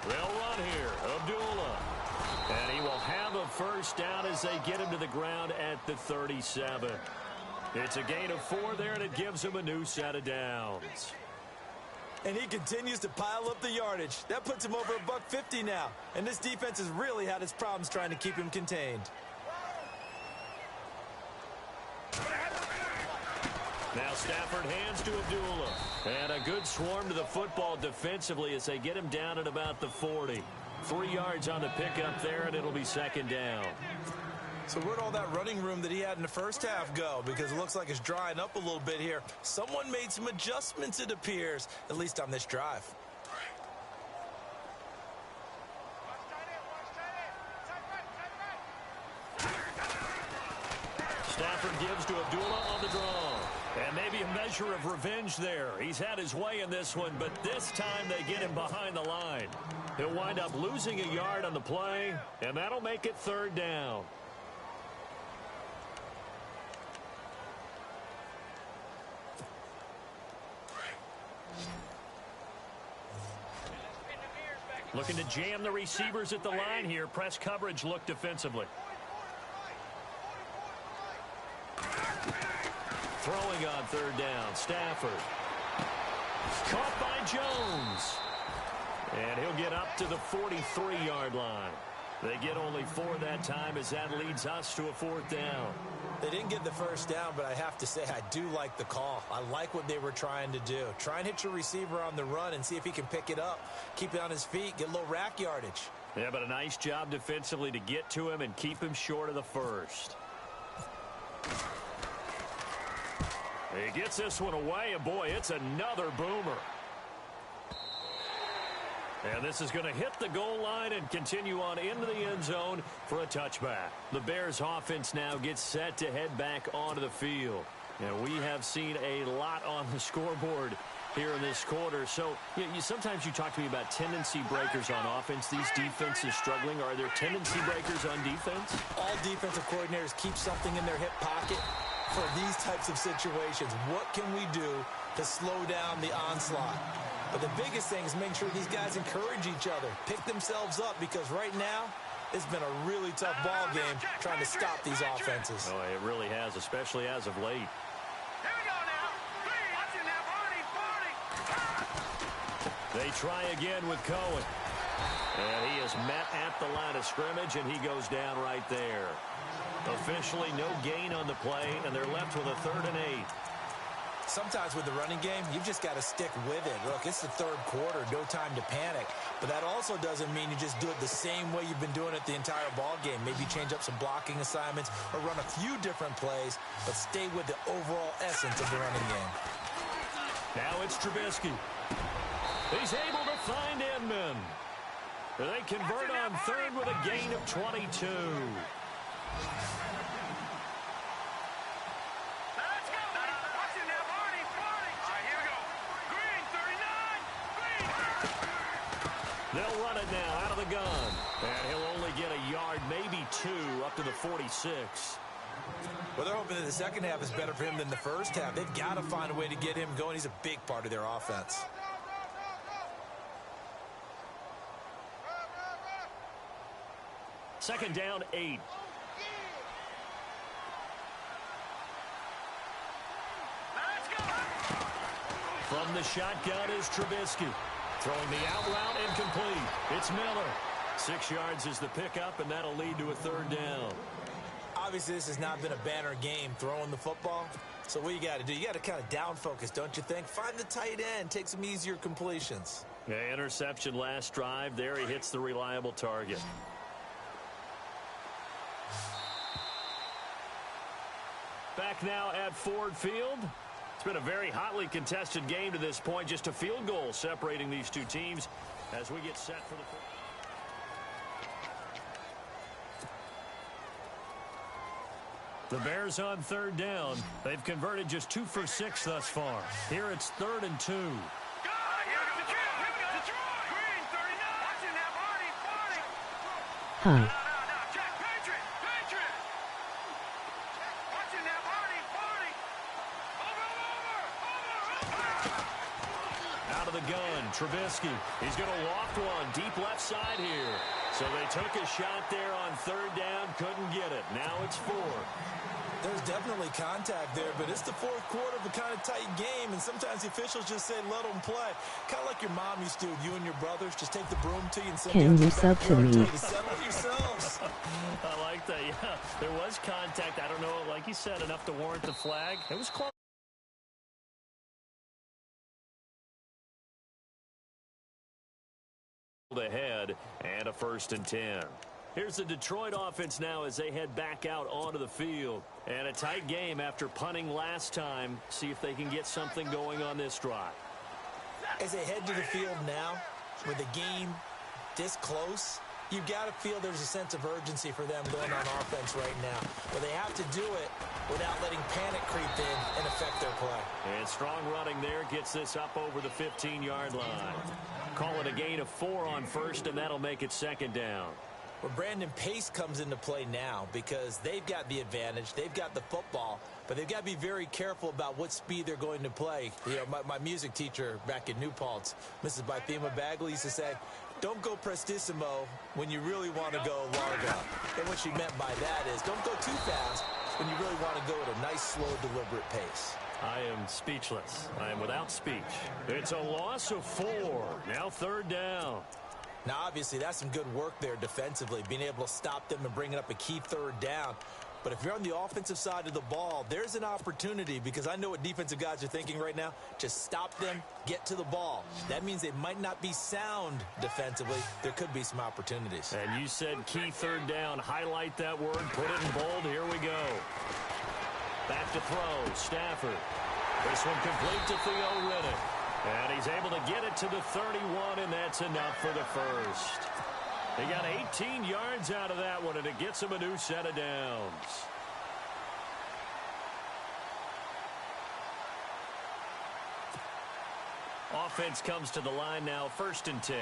They'll run here. Abdullah. And he will have a first down as they get him to the ground at the 37. It's a gain of 4 there, and it gives him a new set of downs. And he continues to pile up the yardage. That puts him over $150 now. And this defense has really had its problems trying to keep him contained. Now Stafford hands to Abdullah. And a good swarm to the football defensively as they get him down at about the 40. 3 yards on the pickup there, and it'll be second down. So where'd all that running room that he had in the first half go? Because it looks like it's drying up a little bit here. Someone made some adjustments, it appears, at least on this drive. Stafford gives to Abdullah on the draw. And maybe a measure of revenge there. He's had his way in this one, but this time they get him behind the line. He'll wind up losing a yard on the play, and that'll make it 3rd down. Looking to jam the receivers at the line here. Press coverage look defensively. Throwing on 3rd down. Stafford. Caught by Jones. And he'll get up to the 43-yard line. They get only 4 that time as that leads us to a 4th down. They didn't get the 1st down, but I have to say I do like the call. I like what they were trying to do. Try and hit your receiver on the run and see if he can pick it up. Keep it on his feet, get a little rack yardage. Yeah, but a nice job defensively to get to him and keep him short of the 1st. He gets this one away, and boy, it's another boomer. And this is going to hit the goal line and continue on into the end zone for a touchback. The Bears offense now gets set to head back onto the field. And we have seen a lot on the scoreboard here in this quarter. So sometimes you talk to me about tendency breakers on offense. These defenses struggling. Are there tendency breakers on defense? All defensive coordinators keep something in their hip pocket for these types of situations. What can we do to slow down the onslaught? But the biggest thing is make sure these guys encourage each other, pick themselves up, because right now it's been a really tough ball game trying to stop these offenses. Oh, it really has, especially as of late. Here we go now. Watching that 40. They try again with Cohen. And he is met at the line of scrimmage, and he goes down right there. Officially no gain on the play, and they're left with a 3rd and 8. Sometimes with the running game, you've just got to stick with it. Look, it's the 3rd quarter, no time to panic. But that also doesn't mean you just do it the same way you've been doing it the entire ball game. Maybe change up some blocking assignments or run a few different plays, but stay with the overall essence of the running game. Now it's Trubisky. He's able to find Inman. They convert on 3rd with a gain of 22. They'll run it now out of the gun. And he'll only get a yard, maybe 2, up to the 46. Well, they're hoping that the second half is better for him than the first half. They've got to find a way to get him going. He's a big part of their offense. Second down, 8. From the shotgun is Trubisky. Throwing the out route incomplete. It's Miller. 6 yards is the pickup, and that'll lead to a 3rd down. Obviously, this has not been a banner game throwing the football. So what you got to do, you got to kind of down focus, don't you think? Find the tight end. Take some easier completions. Yeah, interception last drive. There he hits the reliable target. Back now at Ford Field. It's been a very hotly contested game to this point. Just a field goal separating these two teams as we get set for the... The Bears on 3rd down. They've converted just 2 for 6 thus far. Here it's 3rd and 2. Huh. Out of the gun, Trubisky. He's going to loft one deep left side here. So they took a shot there on 3rd down, couldn't get it. Now it's 4. There's definitely contact there, but it's the 4th quarter of a kind of tight game, and sometimes the officials just say, let them play. Kind of like your mom used to with you and your brothers. Just take the broom to you and send Can you you sub to me? Settle yourselves. I like that, yeah. There was contact. I don't know, like you said, enough to warrant the flag. It was close. Ahead and a 1st and 10. Here's the Detroit offense now as they head back out onto the field. And a tight game after punting last time. See if they can get something going on this drive. As they head to the field now, with the game this close, you've got to feel there's a sense of urgency for them going on offense right now. But they have to do it without letting panic creep in and affect their play. And strong running there gets this up over the 15-yard line. Call it a gain of 4 on first, and that'll make it second down. Well, Brandon, pace comes into play now because they've got the advantage. They've got the football, but they've got to be very careful about what speed they're going to play. You know, my music teacher back in New Paltz, Mrs. Bythema Bagley, used to say, don't go prestissimo when you really want to go largo. And what she meant by that is don't go too fast when you really want to go at a nice, slow, deliberate pace. I am speechless. I am without speech. It's a loss of 4. Now third down. Now, obviously, that's some good work there defensively, being able to stop them and bringing up a key third down. But if you're on the offensive side of the ball, there's an opportunity, because I know what defensive guys are thinking right now. Just stop them, get to the ball. That means they might not be sound defensively. There could be some opportunities. And you said key third down. Highlight that word. Put it in bold. Here we go. Back to throw. Stafford. This one complete to Theo Riddick. And he's able to get it to the 31, and that's enough for the first. He got 18 yards out of that one, and it gets him a new set of downs. Offense comes to the line now, 1st and 10.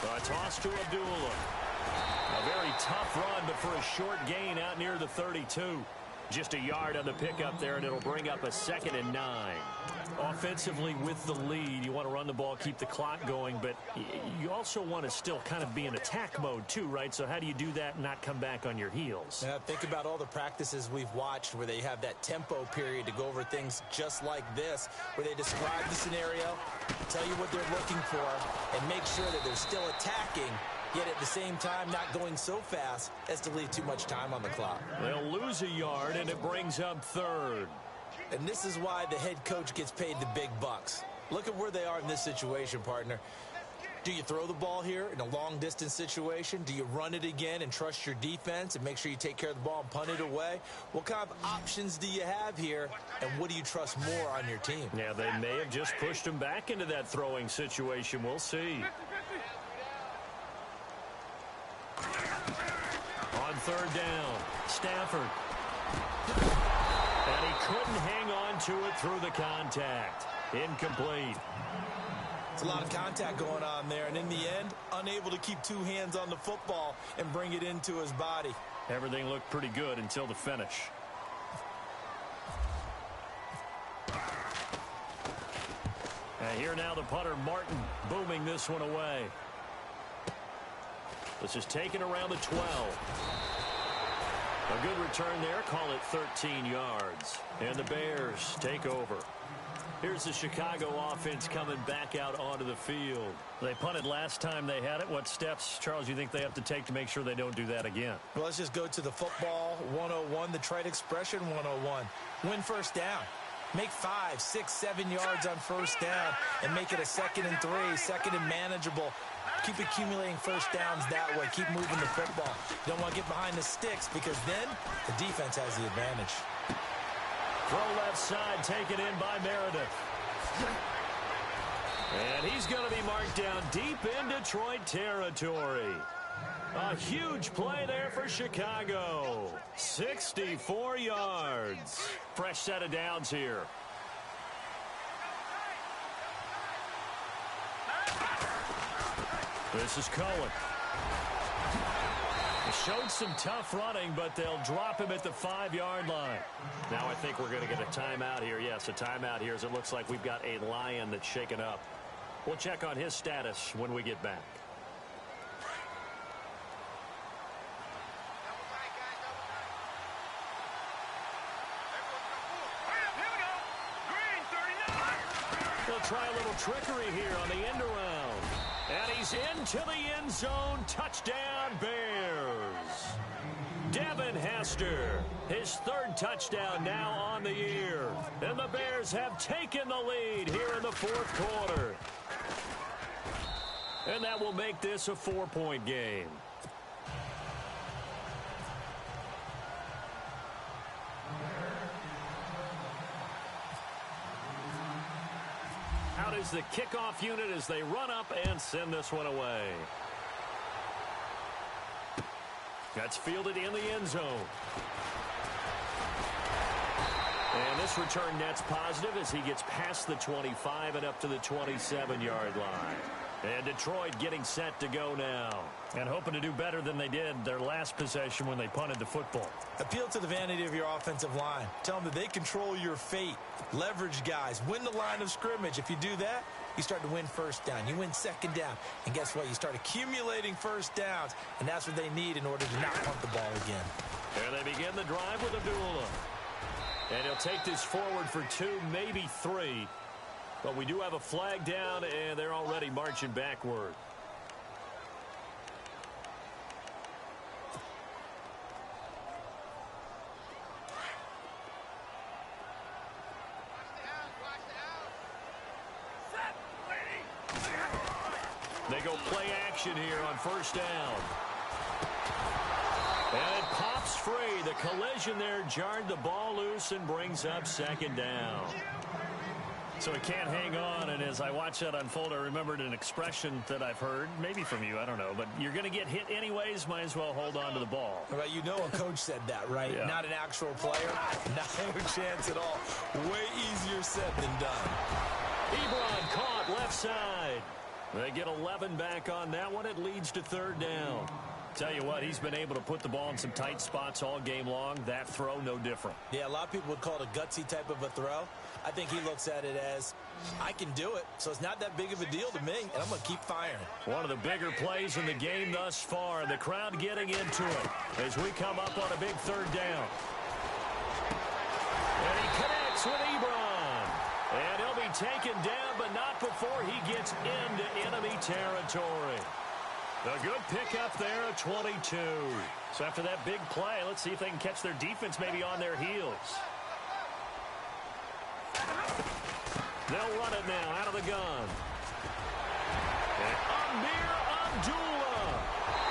A toss to Abdullah. A very tough run, but for a short gain out near the 32. Just a yard on the pickup there, and it'll bring up a 2nd and 9. Offensively with the lead, you want to run the ball, keep the clock going, but you also want to still kind of be in attack mode too, right? So how do you do that and not come back on your heels? Yeah, think about all the practices we've watched where they have that tempo period to go over things just like this, where they describe the scenario, tell you what they're looking for, and make sure that they're still attacking, yet at the same time not going so fast as to leave too much time on the clock. They'll lose a yard, and it brings up 3rd. And this is why the head coach gets paid the big bucks. Look at where they are in this situation, partner. Do you throw the ball here in a long-distance situation? Do you run it again and trust your defense and make sure you take care of the ball and punt it away? What kind of options do you have here, and what do you trust more on your team? Yeah, they may have just pushed him back into that throwing situation. We'll see. On 3rd down, Stafford. And he couldn't hang on to it through the contact. Incomplete. It's a lot of contact going on there, and in the end, unable to keep 2 hands on the football and bring it into his body. Everything looked pretty good until the finish. And here now the punter, Martin, booming this one away. This is taken around the 12. A good return there. Call it 13 yards. And the Bears take over. Here's the Chicago offense coming back out onto the field. They punted last time they had it. What steps, Charles, you think they have to take to make sure they don't do that again? Well, let's just go to the football 101, the trite expression 101. Win first down. Make 5, 6, 7 yards on first down and make it a 2nd and 3, 2nd and manageable. Keep accumulating first downs that way. Keep moving the football. You don't want to get behind the sticks because then the defense has the advantage. Throw left side, taken in by Meredith. And he's going to be marked down deep in Detroit territory. A huge play there for Chicago. 64 yards. Fresh set of downs here. This is Cohen. He showed some tough running, but they'll drop him at the 5-yard line. Now I think we're going to get a timeout here. Yes, a timeout here as it looks like we've got a Lion that's shaken up. We'll check on his status when we get back. They'll try a little trickery here on the end around. And he's into the end zone. Touchdown, Bears. Devin Hester, his 3rd touchdown now on the year. And the Bears have taken the lead here in the 4th quarter. And that will make this a 4-point game. Out is the kickoff unit as they run up and send this one away. That's fielded in the end zone. And this return net's positive as he gets past the 25 and up to the 27-yard line. And Detroit getting set to go now. And hoping to do better than they did their last possession when they punted the football. Appeal to the vanity of your offensive line. Tell them that they control your fate. Leverage guys. Win the line of scrimmage. If you do that, you start to win first down. You win second down. And guess what? You start accumulating first downs. And that's what they need in order to not punt the ball again. And they begin the drive with Abdullah. And he'll take this forward for 2, maybe 3. But we do have a flag down, and they're already marching backward. They go play action here on first down. And it pops free. The collision there jarred the ball loose and brings up second down. So it can't hang on, and as I watch that unfold, I remembered an expression that I've heard, maybe from you, I don't know, but you're going to get hit anyways, might as well hold on to the ball. Right, you know a coach said that, right? Yeah. Not an actual player. No chance at all. Way easier said than done. Ebron caught left side. They get 11 back on that one. It leads to third down. Tell you what, he's been able to put the ball in some tight spots all game long. That throw, no different. Yeah, a lot of people would call it a gutsy type of a throw. I think he looks at it as, I can do it, so it's not that big of a deal to me, and I'm going to keep firing. One of the bigger plays in the game thus far. The crowd getting into it as we come up on a big third down. And he connects with Ebron. And he'll be taken down, but not before he gets into enemy territory. A good pickup there at 22. So after that big play, let's see if they can catch their defense maybe on their heels. They'll run it now out of the gun. And Amir Abdullah.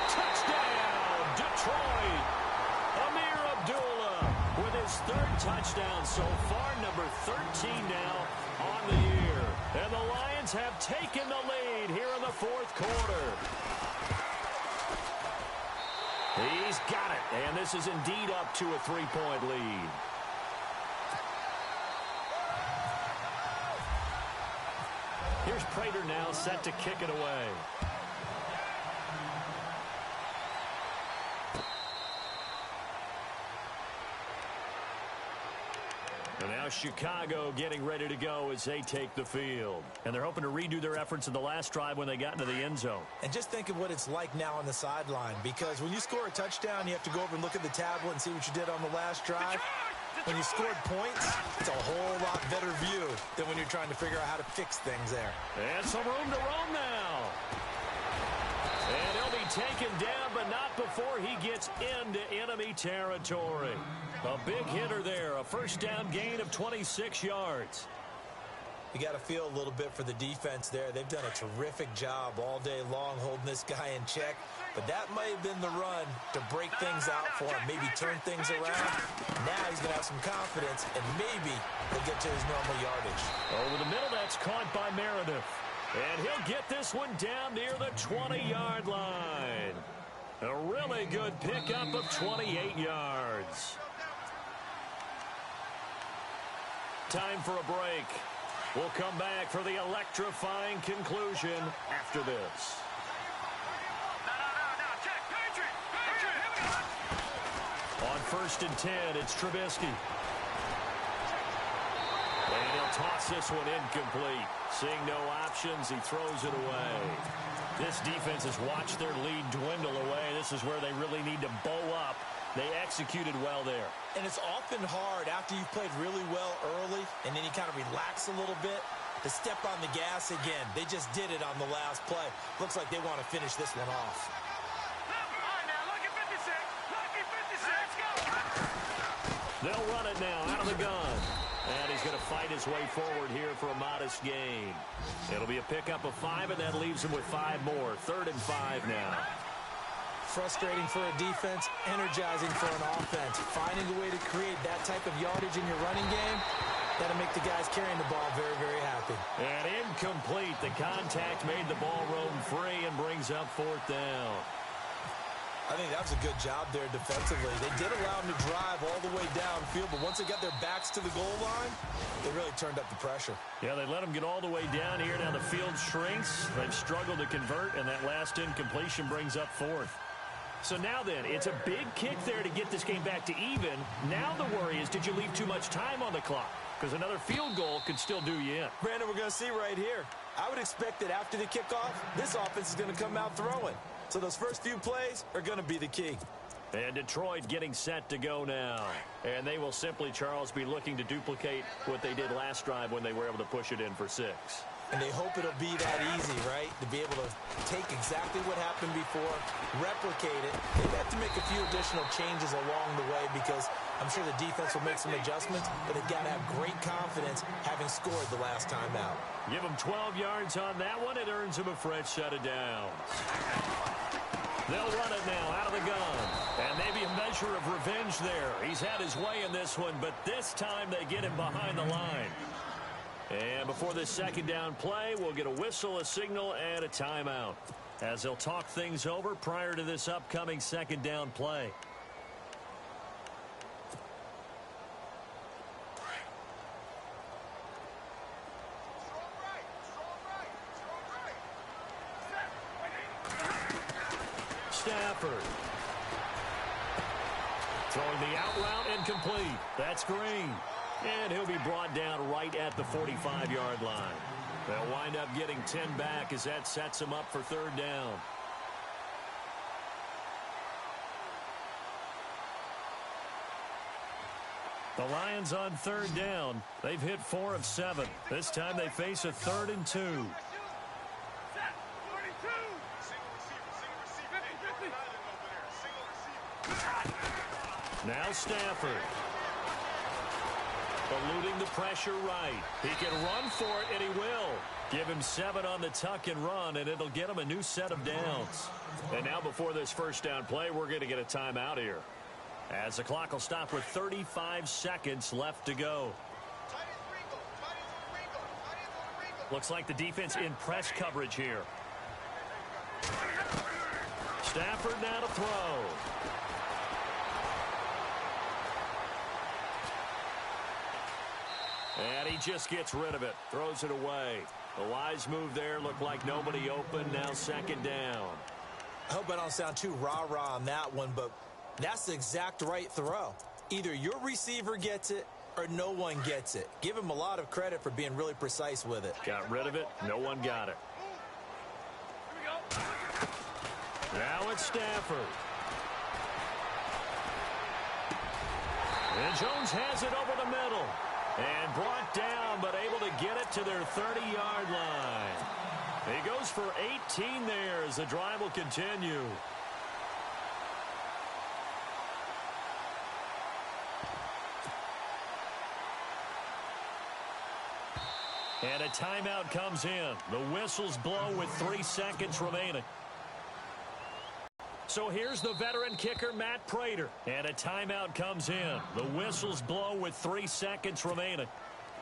Touchdown, Detroit. Amir Abdullah with his third touchdown so far, number 13 now on the year. And the Lions have taken the lead here in the fourth quarter. He's got it, and this is indeed up to a 3-point lead. Here's Prater now set to kick it away. And now Chicago getting ready to go as they take the field. And they're hoping to redo their efforts in the last drive when they got into the end zone. And just think of what it's like now on the sideline, because when you score a touchdown, you have to go over and look at the tablet and see what you did on the last drive. When you scored points, it's a whole lot better view than when you're trying to figure out how to fix things there. And some room to roam now. And he'll be taken down, but not before he gets into enemy territory. A big hitter there, a first down gain of 26 yards. You got to feel a little bit for the defense there. They've done a terrific job all day long holding this guy in check. But that might have been the run to break things out for him, maybe turn things around. Now he's going to have some confidence, and maybe he'll get to his normal yardage. Over the middle, that's caught by Meredith. And he'll get this one down near the 20-yard line. A really good pickup of 28 yards. Time for a break. We'll come back for the electrifying conclusion after this. On 1st and 10, it's Trubisky. And he'll toss this one incomplete. Seeing no options, he throws it away. This defense has watched their lead dwindle away. This is where they really need to bow up. They executed well there. And it's often hard after you've played really well early and then you kind of relax a little bit to step on the gas again. They just did it on the last play. Looks like they want to finish this one off. They'll run it now out of the gun. And he's going to fight his way forward here for a modest gain. It'll be a pickup of 5, and that leaves him with 5 more. 3rd and 5 now. Frustrating for a defense, energizing for an offense. Finding a way to create that type of yardage in your running game, that'll make the guys carrying the ball very, very happy. And incomplete. The contact made the ball roam free and brings up 4th down. I think that was a good job there defensively. They did allow them to drive all the way downfield, but once they got their backs to the goal line, they really turned up the pressure. Yeah, they let them get all the way down here. Now the field shrinks. They've struggled to convert, and that last incompletion brings up fourth. So now then, it's a big kick there to get this game back to even. Now the worry is, did you leave too much time on the clock? Because another field goal could still do you in. Brandon, we're going to see right here. I would expect that after the kickoff, this offense is going to come out throwing. So those first few plays are going to be the key. And Detroit getting set to go now. And they will simply, Charles, be looking to duplicate what they did last drive when they were able to push it in for 6. And they hope it'll be that easy, right? To be able to take exactly what happened before, replicate it. They have to make a few additional changes along the way because I'm sure the defense will make some adjustments, but they've got to have great confidence having scored the last time out. Give them 12 yards on that one. It earns them a fresh set of downs. They'll run it now out of the gun. And maybe a measure of revenge there. He's had his way in this one, but this time they get him behind the line. And before this second down play, we'll get a whistle, a signal, and a timeout as they'll talk things over prior to this upcoming second down play. Stafford. Throwing the out route incomplete. That's Green. And he'll be brought down right at the 45-yard line. They'll wind up getting 10 back as that sets them up for third down. The Lions on third down. They've hit 4 of 7. This time they face a 3rd and 2. Now Stafford. Eluding the pressure right. He can run for it, and he will. Give him 7 on the tuck and run, and it'll get him a new set of downs. And now before this first down play, we're going to get a timeout here, as the clock will stop with 35 seconds left to go. Looks like the defense in press coverage here. Stafford now to throw. And he just gets rid of it. Throws it away. A wise move there. Looked like nobody open. Now second down. I hope I don't sound too rah-rah on that one, but that's the exact right throw. Either your receiver gets it or no one gets it. Give him a lot of credit for being really precise with it. Got rid of it. No one got it. Now it's Stafford. And Jones has it over the middle. And brought down, but able to get it to their 30-yard line. He goes for 18 there as the drive will continue. And a timeout comes in. The whistles blow with 3 seconds remaining. So here's the veteran kicker, Matt Prater. And a timeout comes in. The whistles blow with 3 seconds remaining.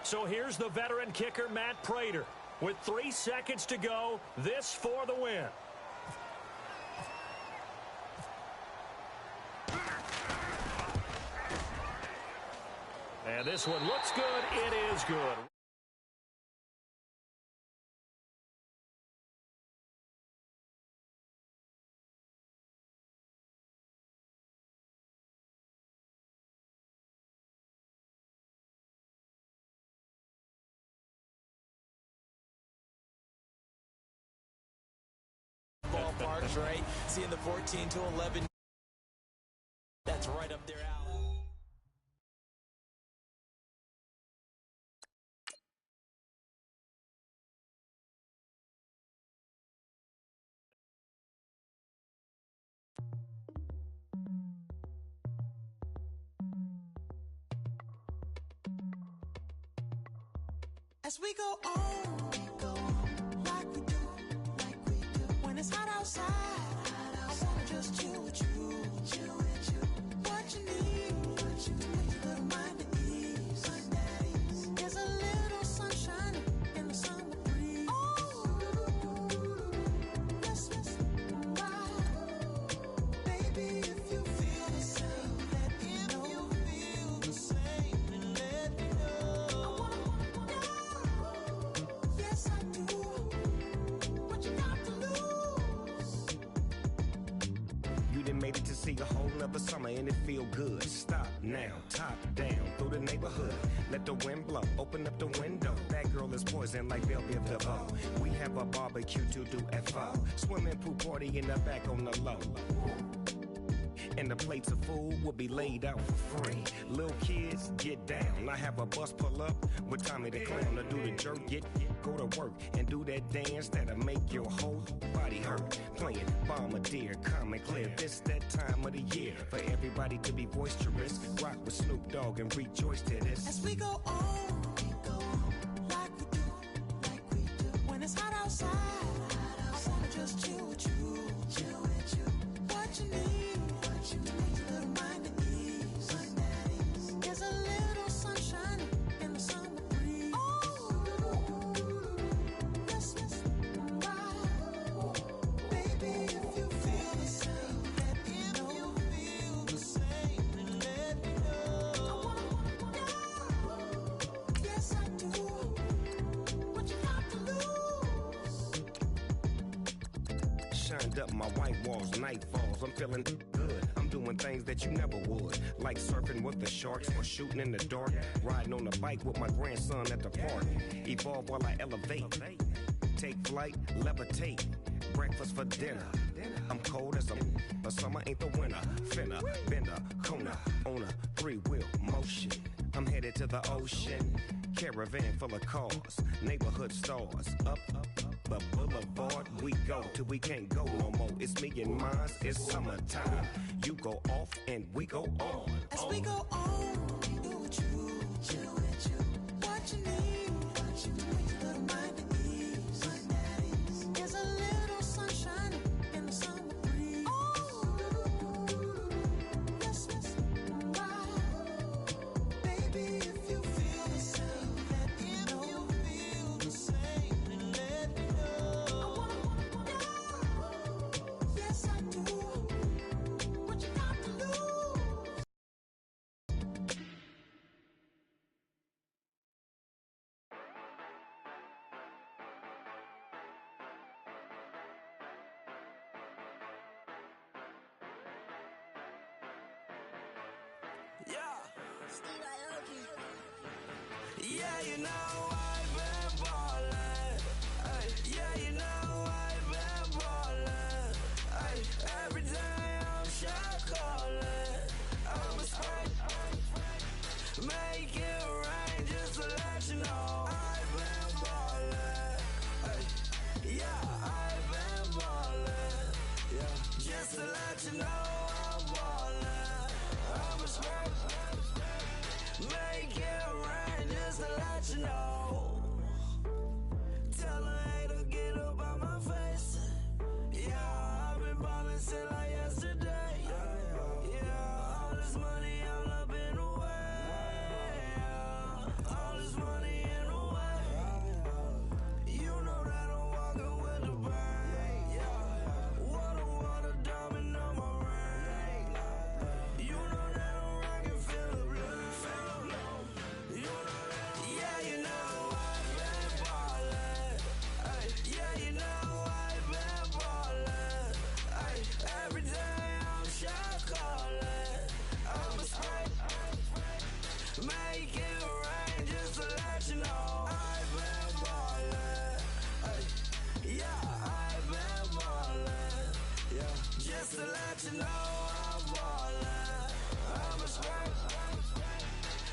So here's the veteran kicker, Matt Prater. With 3 seconds to go, this for the win. And this one looks good. It is good. Ballparks, right? Seeing the 14-11. That's right up their alley. As we go on, like we do, when it's hot outside, I wanna just chill with you. What you need, a little mind at ease. There's a little sunshine in the summer breeze. Oh, yes, wow. Baby, See a whole nother summer and it feel good. Stop now, top down through the neighborhood. Let the wind blow, open up the window. That girl is poison like Bellevue DeVoe. We have a barbecue to do at 4. Swimming pool party in the back on the low. And the plates of food will be laid out for free. Little kids, get down. I have a bus pull up with Tommy the Clown to do the jerk. Go to work and do that dance that'll make your whole body hurt. Playing Bombardier, calm and clear. This that time of the year for everybody to be boisterous. Rock with Snoop Dogg and rejoice to this. As we go on, like we do. When it's hot outside, I wanna just chill with you. What you need, a little mind at ease. There's a little sunshine in the summer breeze. Yes, baby, if you feel the same, let me know. If you feel the same, then let me know. Yes, I do. What you got to lose? Shined up my white walls, night falls. I'm feeling good. I'm doing things that you never would, like surfing with the sharks or shooting in the dark, riding on a bike with my grandson at the park. Evolve while I elevate, take flight, levitate, breakfast for dinner. I'm cold as but summer ain't the winter. Finna, bender, Kona, on a 3-wheel motion. I'm headed to the ocean, caravan full of cars, neighborhood stars, up the boulevard we go till we can't go no more. It's me and mine, it's summertime. You go off and we go on. As we go on, do with you, chill with you. What you need, a little mind at ease. There's a little sunshine in the summer breeze. Yes, baby, if you feel the same, let me know. If you feel the same, then let me know. Yes, I do. What you got to lose? Yeah, you know I've been ballin'. Ay, yeah, you know I've been ballin'. Ay, every day I'm shot callin'. I'm a spray, make it rain just to let you know I've been ballin'. Ay, yeah, I've been ballin'. Yeah, just to let you know I'm ballin'. I'm a spray, make it rain just to let you know. Tell a hater get up out my face. Yeah, I've been ballin' since like yesterday. Yeah, all this money all up in the way. Yeah, all this money in the way. You know that I'm walking with the bank. Yeah, water, diamond on my ring. You know that I'm rockin' Philip Blue. You know that, yeah, you know I've been ballin'. Ay, yeah, you know I've been ballin'. Ay, every day I'm shot callin'. I'm a spray, make it rain just to let you know I've been ballin'. Ay, yeah, I've been ballin'. Yeah, just to let you know I'm ballin'. I'm a spray,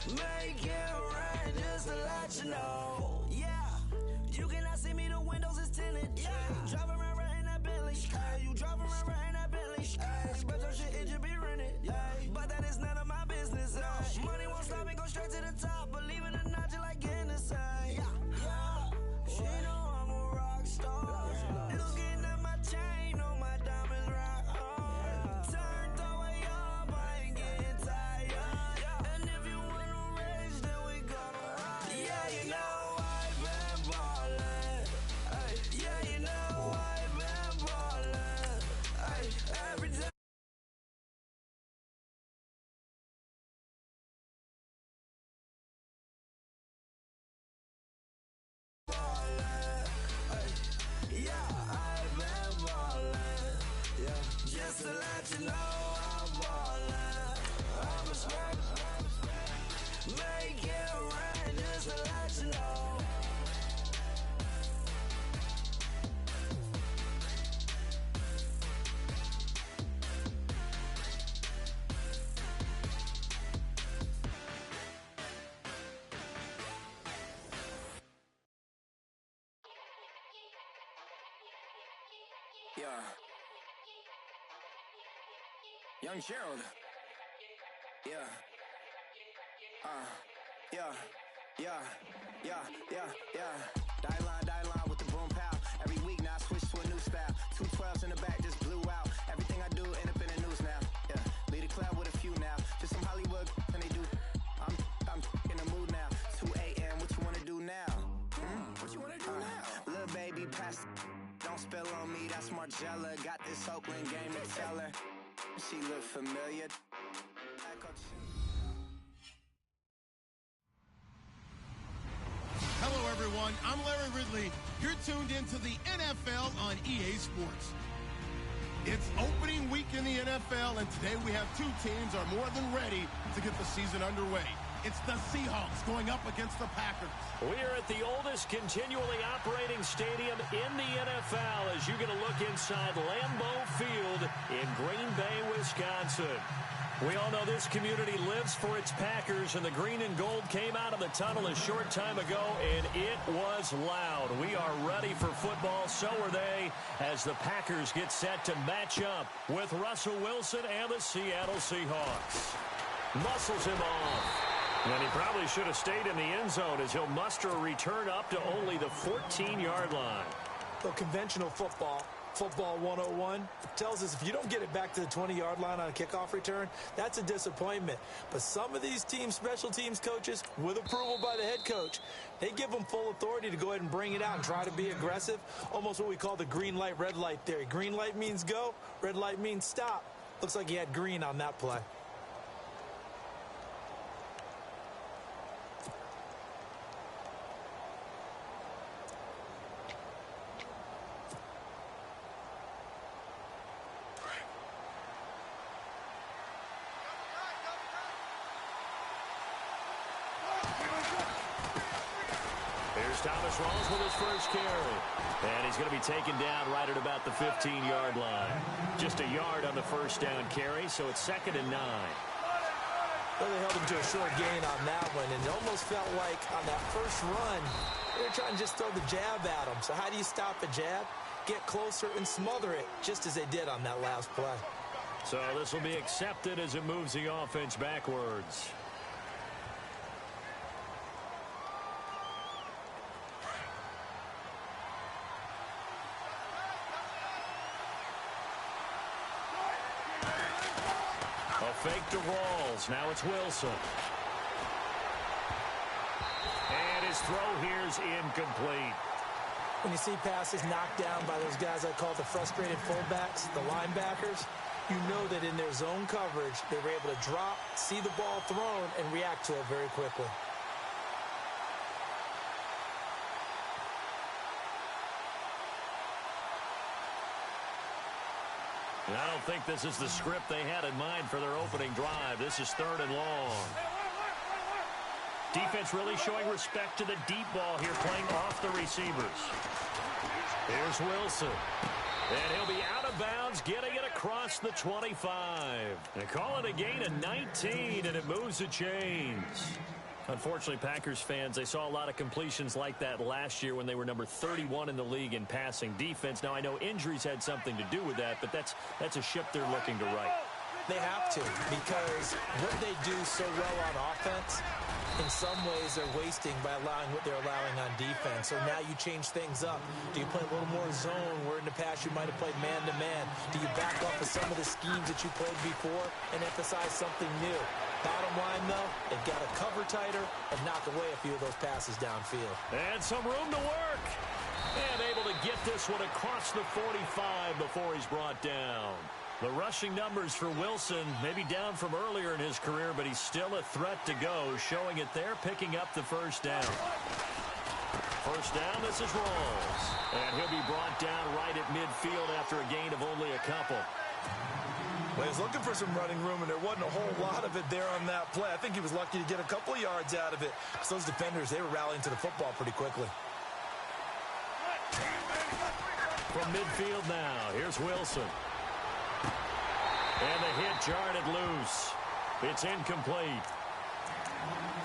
make it rain just to let you know. Yeah, you cannot see me, the windows is tinted. Yeah, driving around right in that Bentley. Ay, you driving around right in that Bentley. Ay, but your shit, it should be rented. Yeah, but that is none of my business. Ay, money won't stop me, go straight to the top. Believe it or not, you like getting the same. Yeah, she know I'm a rock star. Looking at my chain, on my diamonds rock hard. Turned the way up, I ain't getting tired. And if you wanna raise, then we gonna ride. Yeah, you know I've been ballin'. Ay, yeah, you know I've been ballin'. Ay, every day. Ballin'. Ay, yeah, I've been ballin'. Yeah, just to let you know Make it rain just to let you know. Yeah. Young Gerald. Yeah. Die line with the boom pow. Every week now I switch to a new style. 212s in the back just blew out. Everything I do end up in the news now. Yeah. Lead a club with a few now. Just some Hollywood and they do. I'm in the mood now. 2 a.m. What you wanna do now? What you wanna do now? Little baby, pass. Don't spill on me. That's Margella. Got this Oakland game to tell her. She look familiar. Hello, everyone. I'm Larry Ridley. You're tuned into the NFL on EA Sports. It's opening week in the NFL, and today we have two teams are more than ready to get the season underway. It's the Seahawks going up against the Packers. We are at the oldest continually operating stadium in the NFL as you get a look inside Lambeau Field in Green Bay, Wisconsin. We all know this community lives for its Packers, and the green and gold came out of the tunnel a short time ago, and it was loud. We are ready for football, so are they, as the Packers get set to match up with Russell Wilson and the Seattle Seahawks. Muscles him off. And he probably should have stayed in the end zone as he'll muster a return up to only the 14-yard line. So conventional football 101, tells us if you don't get it back to the 20-yard line on a kickoff return, that's a disappointment. But some of these teams, special teams coaches, with approval by the head coach, they give them full authority to go ahead and bring it out and try to be aggressive, almost what we call the green light, red light theory. Green light means go, red light means stop. Looks like he had green on that play. Thomas Rawls with his first carry. And he's going to be taken down right at about the 15-yard line. Just a yard on the first down carry, so it's 2nd and 9. Well, they held him to a short gain on that one, and it almost felt like on that first run, they were trying to just throw the jab at him. So how do you stop a jab? Get closer and smother it, just as they did on that last play. So this will be accepted as it moves the offense backwards. Fake to Rawls. Now it's Wilson. And his throw here's incomplete. When you see passes knocked down by those guys I call the frustrated fullbacks, the linebackers, you know that in their zone coverage, they were able to drop, see the ball thrown, and react to it very quickly. And I don't think this is the script they had in mind for their opening drive. This is 3rd and long. Defense really showing respect to the deep ball here, playing off the receivers. Here's Wilson. And he'll be out of bounds, getting it across the 25. They call it a gain of 19, and it moves the chains. Unfortunately, Packers fans, they saw a lot of completions like that last year when they were number 31 in the league in passing defense. Now, I know injuries had something to do with that, but that's a ship they're looking to right. They have to, because what they do so well on offense, in some ways they're wasting by allowing what they're allowing on defense. So now you change things up. Do you play a little more zone where in the past you might have played man-to-man? Do you back off of some of the schemes that you played before and emphasize something new? Bottom line, though, they've got to cover tighter and knock away a few of those passes downfield. And some room to work. And able to get this one across the 45 before he's brought down. The rushing numbers for Wilson may be down from earlier in his career, but he's still a threat to go, showing it there, picking up the first down. First down, this is Rawls. And he'll be brought down right at midfield after a gain of only a couple. Well, he was looking for some running room, and there wasn't a whole lot of it there on that play. I think he was lucky to get a couple of yards out of it, because those defenders, they were rallying to the football pretty quickly. From midfield now, here's Wilson. And the hit jarred it loose. It's incomplete.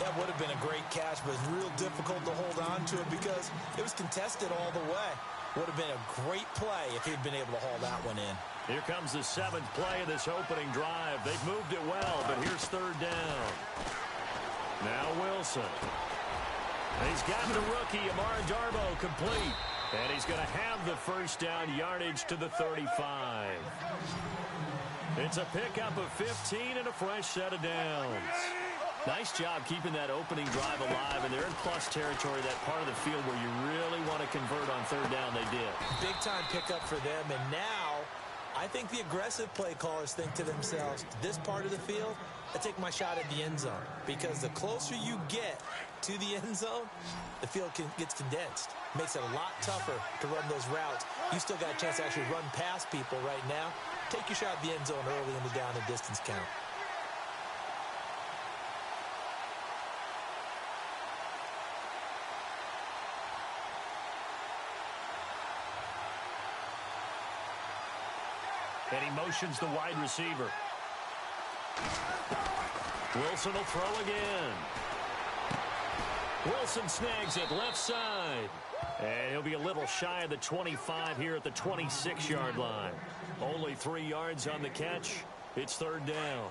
That would have been a great catch, but it's real difficult to hold on to it because it was contested all the way. Would have been a great play if he'd been able to haul that one in. Here comes the 7th play of this opening drive. They've moved it well, but here's 3rd down. Now Wilson. And he's got the rookie, Amara Darbo, complete. And he's going to have the first down yardage to the 35. It's a pickup of 15 and a fresh set of downs. Nice job keeping that opening drive alive, and they're in plus territory, that part of the field where you really want to convert on 3rd down. They did. Big-time pickup for them, and now I think the aggressive play callers think to themselves, this part of the field, I take my shot at the end zone, because the closer you get to the end zone, the field gets condensed. Makes it a lot tougher to run those routes. You still got a chance to actually run past people right now. Take your shot at the end zone early in the down and distance count. And he motions the wide receiver. Wilson will throw again. Wilson snags it left side. And he'll be a little shy of the 25 here at the 26-yard line. Only 3 yards on the catch. It's 3rd down.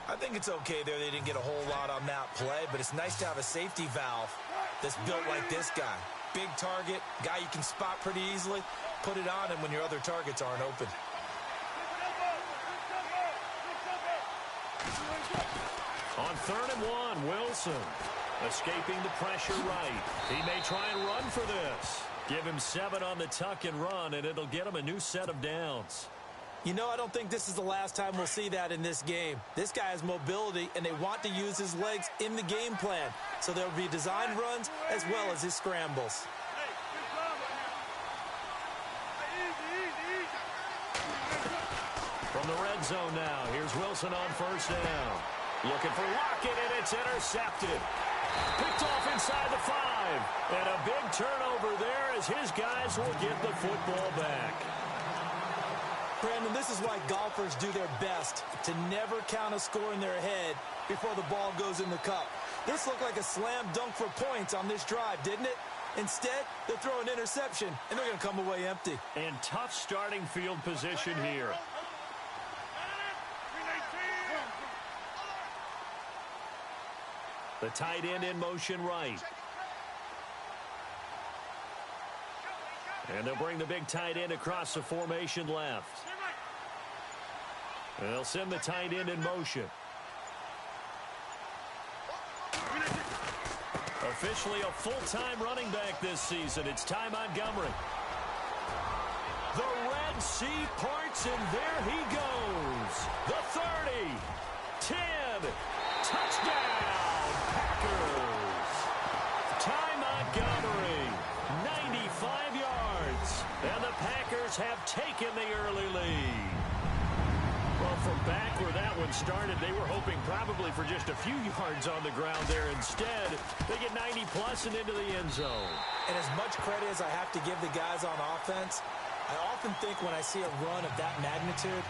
I think it's okay there. They didn't get a whole lot on that play, but it's nice to have a safety valve that's built like this guy. Big target, guy you can spot pretty easily. Put it on him when your other targets aren't open. On 3rd and 1, Wilson escaping the pressure right. He may try and run for this. Give him 7 on the tuck and run, and it'll get him a new set of downs. You know, I don't think this is the last time we'll see that in this game. This guy has mobility, and they want to use his legs in the game plan. So there'll be design runs as well as his scrambles. From the red zone now, here's Wilson on 1st down. Looking for Lockett, and it's intercepted. Picked off inside the 5. And a big turnover there as his guys will get the football back. Brandon, this is why golfers do their best to never count a score in their head before the ball goes in the cup. This looked like a slam dunk for points on this drive, didn't it? Instead, they'll throw an interception, and they're going to come away empty. And tough starting field position here. The tight end in motion right. And they'll bring the big tight end across the formation left. And they'll send the tight end in motion. Officially a full-time running back this season. It's Ty Montgomery. The Red Sea parts, and there he goes. The 30, 10, touchdown, Packers. Ty Montgomery, 95 yards, and the Packers have taken the early lead. Well, from back where that one started, they were hoping probably for just a few yards on the ground there. Instead, they get 90-plus and into the end zone. And as much credit as I have to give the guys on offense, I often think when I see a run of that magnitude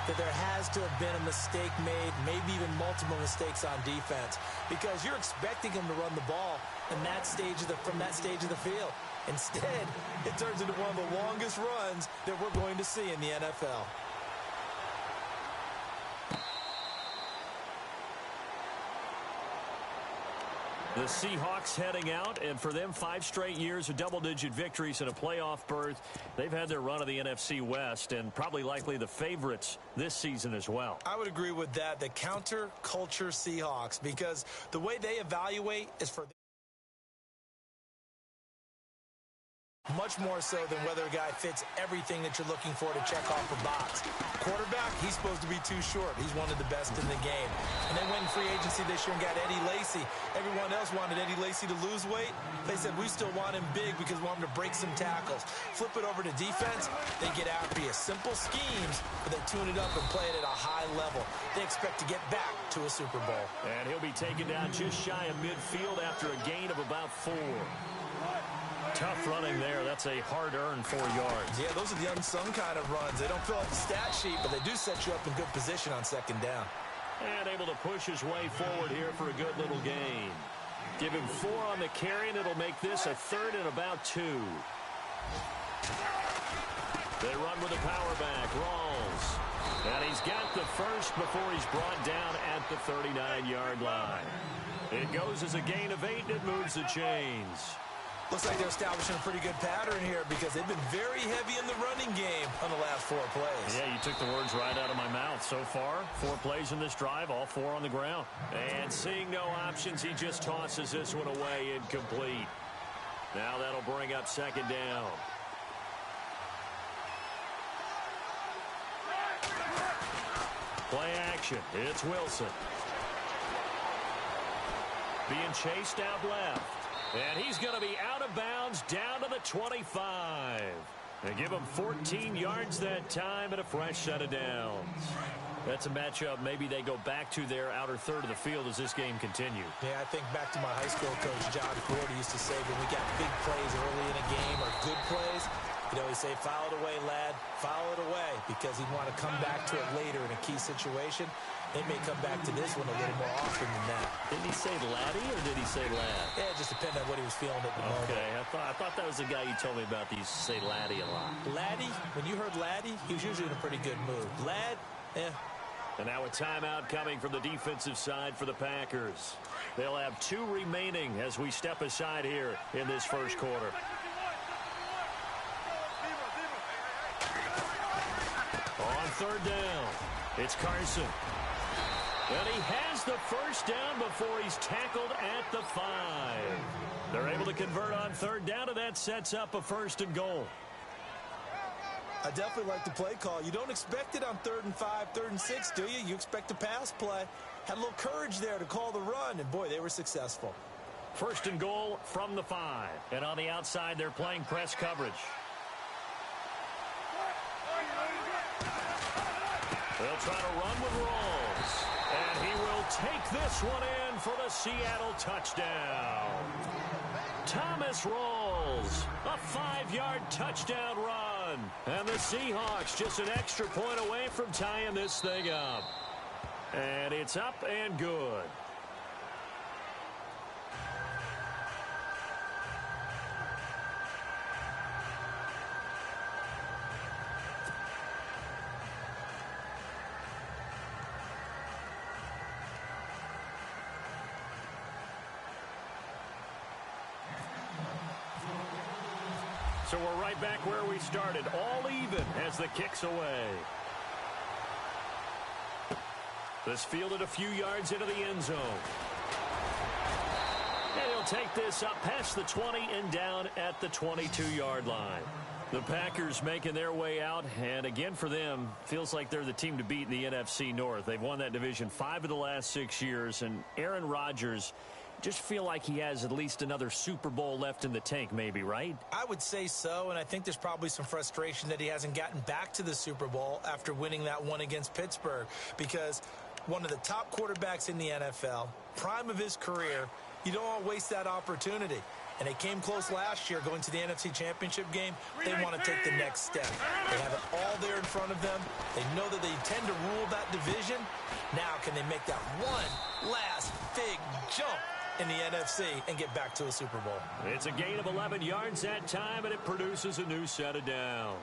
that there has to have been a mistake made, maybe even multiple mistakes on defense, because you're expecting them to run the ball in that stage from that stage of the field. Instead, it turns into one of the longest runs that we're going to see in the NFL. The Seahawks heading out, and for them, 5 straight years of double-digit victories and a playoff berth. They've had their run of the NFC West and probably likely the favorites this season as well. I would agree with that. The counter-culture Seahawks, because the way they evaluate is for Much more so than whether a guy fits everything that you're looking for to check off a box. Quarterback, he's supposed to be too short. He's one of the best in the game. And they went in free agency this year and got Eddie Lacy. Everyone else wanted Eddie Lacy to lose weight. They said, we still want him big because we want him to break some tackles. Flip it over to defense, they get after you. Simple schemes, but they tune it up and play it at a high level. They expect to get back to a Super Bowl. And he'll be taken down just shy of midfield after a gain of about 4. Tough running there. That's a hard-earned 4 yards. Yeah, those are the unsung kind of runs. They don't fill out the stat sheet, but they do set you up in good position on second down. And able to push his way forward here for a good little gain. Give him 4 on the carry, and it'll make this a 3rd and about 2. They run with the power back. Rawls. And he's got the first before he's brought down at the 39-yard line. It goes as a gain of 8, and it moves the chains. Looks like they're establishing a pretty good pattern here because they've been very heavy in the running game on the last 4 plays. Yeah, you took the words right out of my mouth. So far, 4 plays in this drive, all 4 on the ground. And seeing no options, he just tosses this one away incomplete. Now that'll bring up second down. Play action. It's Wilson. Being chased out left. And he's going to be out of bounds down to the 25. They give him 14 yards that time and a fresh set of downs. That's a matchup maybe they go back to their outer third of the field as this game continues. Yeah, I think back to my high school coach, John Ford. He used to say when we got big plays early in a game or good plays, he'd always say, file it away, lad, file it away, because he'd want to come back to it later in a key situation. They may come back to this one a little more often than that. Didn't he say laddie or did he say lad? Yeah, it just depended on what he was feeling at the moment. Okay, I thought that was the guy you told me about that used to say laddie a lot. Laddie, when you heard laddie, he was usually in a pretty good mood. Lad, And now a timeout coming from the defensive side for the Packers. They'll have 2 remaining as we step aside here in this first quarter. On third down, it's Carson. And he has the first down before he's tackled at the 5. They're able to convert on third down, and that sets up a 1st and goal. I definitely like the play call. You don't expect it on 3rd and 5, 3rd and 6, do you? You expect a pass play. Had a little courage there to call the run, and boy, they were successful. 1st and goal from the 5. And on the outside, they're playing press coverage. They'll try to run with Rawls. And he will take this one in for the Seattle touchdown. Thomas Rawls, a 5-yard touchdown run. And the Seahawks just an extra point away from tying this thing up. And it's up and good. So we're right back where we started, all even as the kick's away. This fielded a few yards into the end zone. And he'll take this up past the 20 and down at the 22-yard line. The Packers making their way out, and again for them, feels like they're the team to beat in the NFC North. They've won that division 5 of the last 6 years, and Aaron Rodgers just feel like he has at least another Super Bowl left in the tank maybe, right? I would say so, and I think there's probably some frustration that he hasn't gotten back to the Super Bowl after winning that one against Pittsburgh, because one of the top quarterbacks in the NFL, prime of his career, you don't want to waste that opportunity. And they came close last year going to the NFC Championship game. They want to take the next step. They have it all there in front of them. They know that they intend to rule that division. Now can they make that one last big jump in the NFC and get back to a Super Bowl? It's a gain of 11 yards that time, and it produces a new set of downs.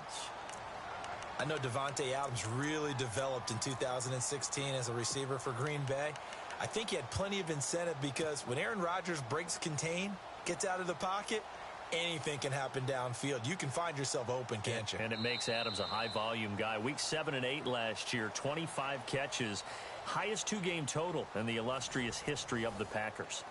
I know Devontae Adams really developed in 2016 as a receiver for Green Bay. I think he had plenty of incentive because when Aaron Rodgers breaks contain, gets out of the pocket, anything can happen downfield. You can find yourself open, can't you? And it makes Adams a high-volume guy. Week 7 and 8 last year, 25 catches, highest 2-game total in the illustrious history of the Packers.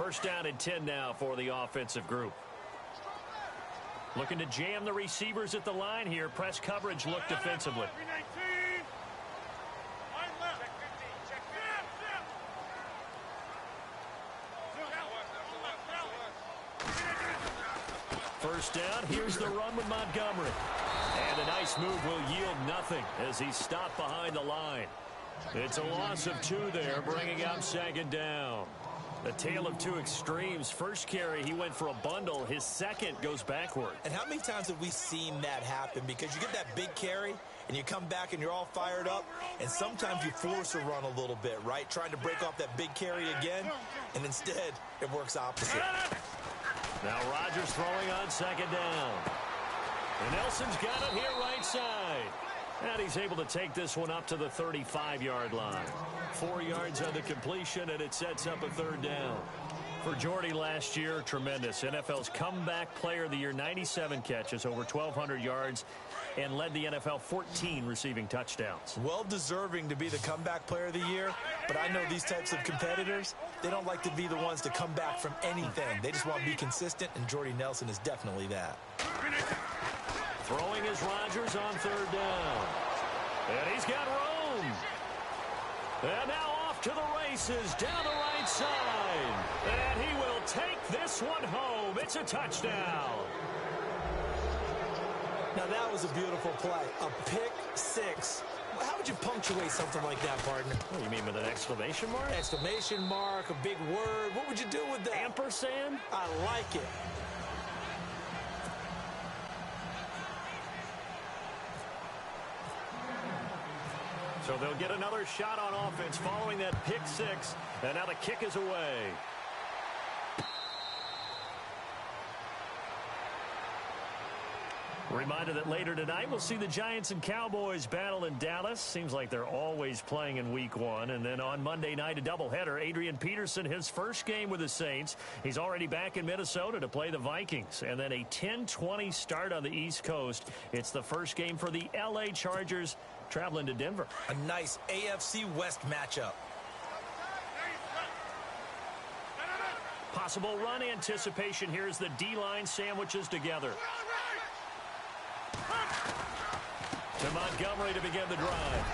First down and 10 now for the offensive group. Looking to jam the receivers at the line here. Press coverage look defensively. First down, here's the run with Montgomery. And a nice move will yield nothing as he's stopped behind the line. It's a loss of 2 there, bringing up second down. A tale of 2 extremes. First carry, he went for a bundle. His second goes backward. And how many times have we seen that happen? Because you get that big carry, and you come back and you're all fired up, and sometimes you force a run a little bit, right? Trying to break off that big carry again, and instead it works opposite. Now Rodgers throwing on second down. And Nelson's got it here right side. And he's able to take this one up to the 35-yard line. 4 yards on the completion, and it sets up a third down. For Jordy last year, tremendous. NFL's comeback player of the year, 97 catches, over 1,200 yards, and led the NFL 14 receiving touchdowns. Well deserving to be the comeback player of the year, but I know these types of competitors, they don't like to be the ones to come back from anything. They just want to be consistent, and Jordy Nelson is definitely that. Throwing is Rodgers on third down. And he's got room. And now off to the races down the right side. And he will take this one home. It's a touchdown. Now that was a beautiful play. A pick six. How would you punctuate something like that, partner? What do you mean, with an exclamation mark? Exclamation mark, a big word. What would you do with that? Ampersand? I like it. So they'll get another shot on offense following that pick six. And now the kick is away. Reminder that later tonight we'll see the Giants and Cowboys battle in Dallas. Seems like they're always playing in week 1. And then on Monday night, a doubleheader. Adrian Peterson, his first game with the Saints. He's already back in Minnesota to play the Vikings. And then a 10-20 start on the East Coast. It's the first game for the L.A. Chargers traveling to Denver. A nice AFC West matchup. Possible run anticipation. Here's the D-line sandwiches together. To Montgomery to begin the drive.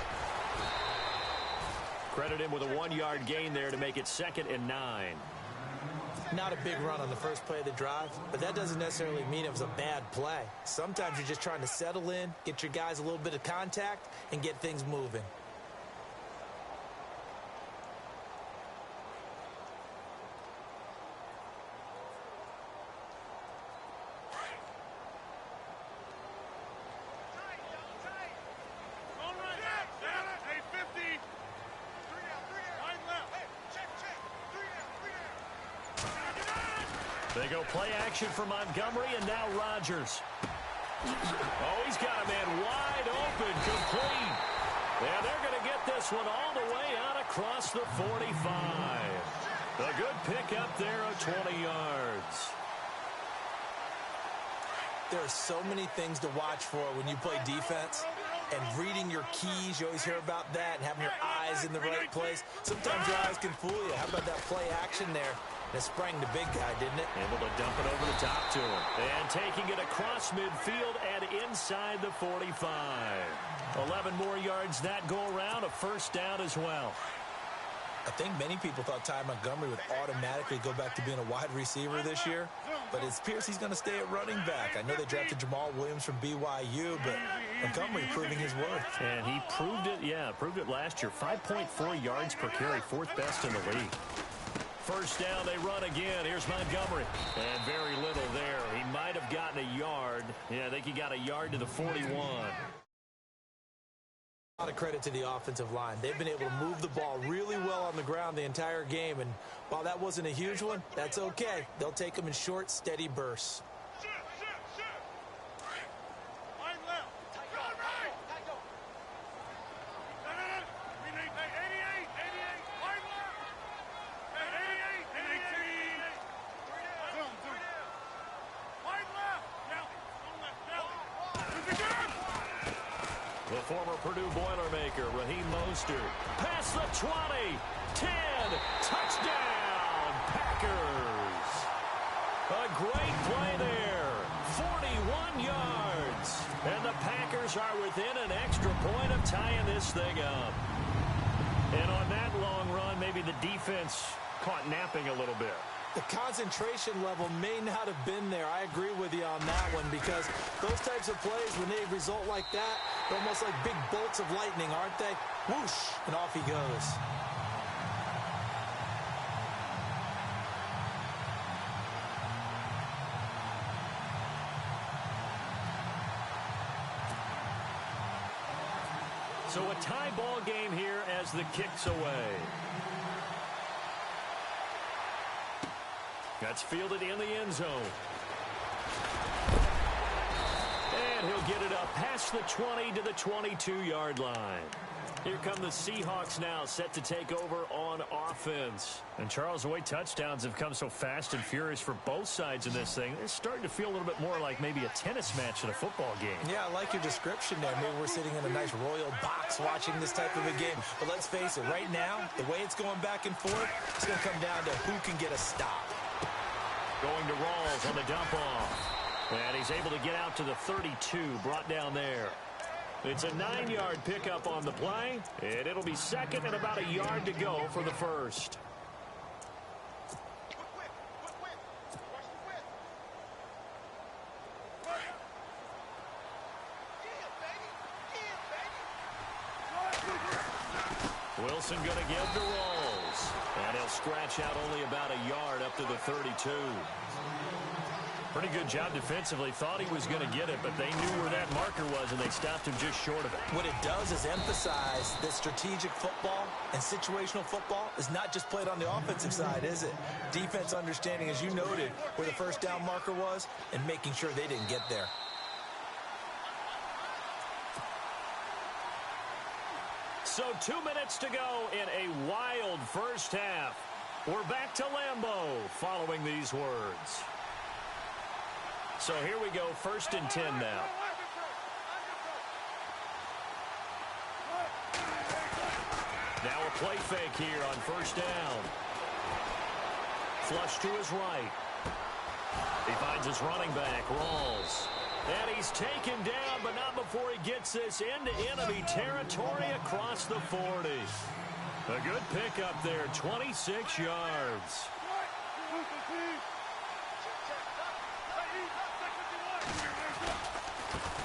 Credit him with a 1-yard gain there to make it 2nd and 9. Not a big run on the first play of the drive, but that doesn't necessarily mean it was a bad play. Sometimes you're just trying to settle in, get your guys a little bit of contact, and get things moving. They go play action for Montgomery, and now Rodgers. Oh, he's got a man wide open, complete. And they're going to get this one all the way out across the 45. A good pick up there of 20 yards. There are so many things to watch for when you play defense. And reading your keys, you always hear about that, and having your eyes in the right place. Sometimes your eyes can fool you. How about that play action there? That sprang the big guy, didn't it? Able to dump it over the top to him. And taking it across midfield and inside the 45. 11 more yards that go around, a first down as well. I think many people thought Ty Montgomery would automatically go back to being a wide receiver this year, but it appears he's going to stay at running back. I know they drafted Jamal Williams from BYU, but Montgomery proving his worth. And he proved it, proved it last year. 5.4 yards per carry, 4th best in the league. First down, they run again. Here's Montgomery. And very little there. He might have gotten a yard. Yeah, I think he got a yard to the 41. A lot of credit to the offensive line. They've been able to move the ball really well on the ground the entire game. And while that wasn't a huge one, that's okay. They'll take them in short, steady bursts. The former Purdue Boilermaker, Raheem Mostert. Past the 20, 10, touchdown, Packers. tying this thing up. And on that long run, maybe the defense caught napping a little bit. The concentration level may not have been there. I agree with you on that one, because those types of plays, when they result like that, they're almost like big bolts of lightning, aren't they? Whoosh, and off he goes. So a tie ball game here as the kick's away. That's fielded in the end zone. And he'll get it up past the 20 to the 22-yard line. Here come the Seahawks now, set to take over on offense. And Charles, the way touchdowns have come so fast and furious for both sides in this thing, it's starting to feel a little bit more like maybe a tennis match in a football game. Yeah, I like your description there. Maybe we're sitting in a nice royal box watching this type of a game. But let's face it, right now, the way it's going back and forth, it's going to come down to who can get a stop. Going to Rawls on the dump off. And he's able to get out to the 32, brought down there. It's a 9-yard pickup on the play, and it'll be second and about a yard to go for the first. Wilson going to give to Rawls. And he'll scratch out only about a yard up to the 32. Pretty good job defensively. Thought he was going to get it, but they knew where that marker was, and they stopped him just short of it. What it does is emphasize that strategic football and situational football is not just played on the offensive side, is it? Defense understanding, as you noted, where the first down marker was and making sure they didn't get there. So 2 minutes to go in a wild first half. We're back to Lambeau following these words. So here we go, 1st and 10 now. Now a play fake here on 1st down. Flush to his right. He finds his running back, Rawls. And he's taken down, but not before he gets this into enemy territory across the 40. A good pickup there, 26 yards.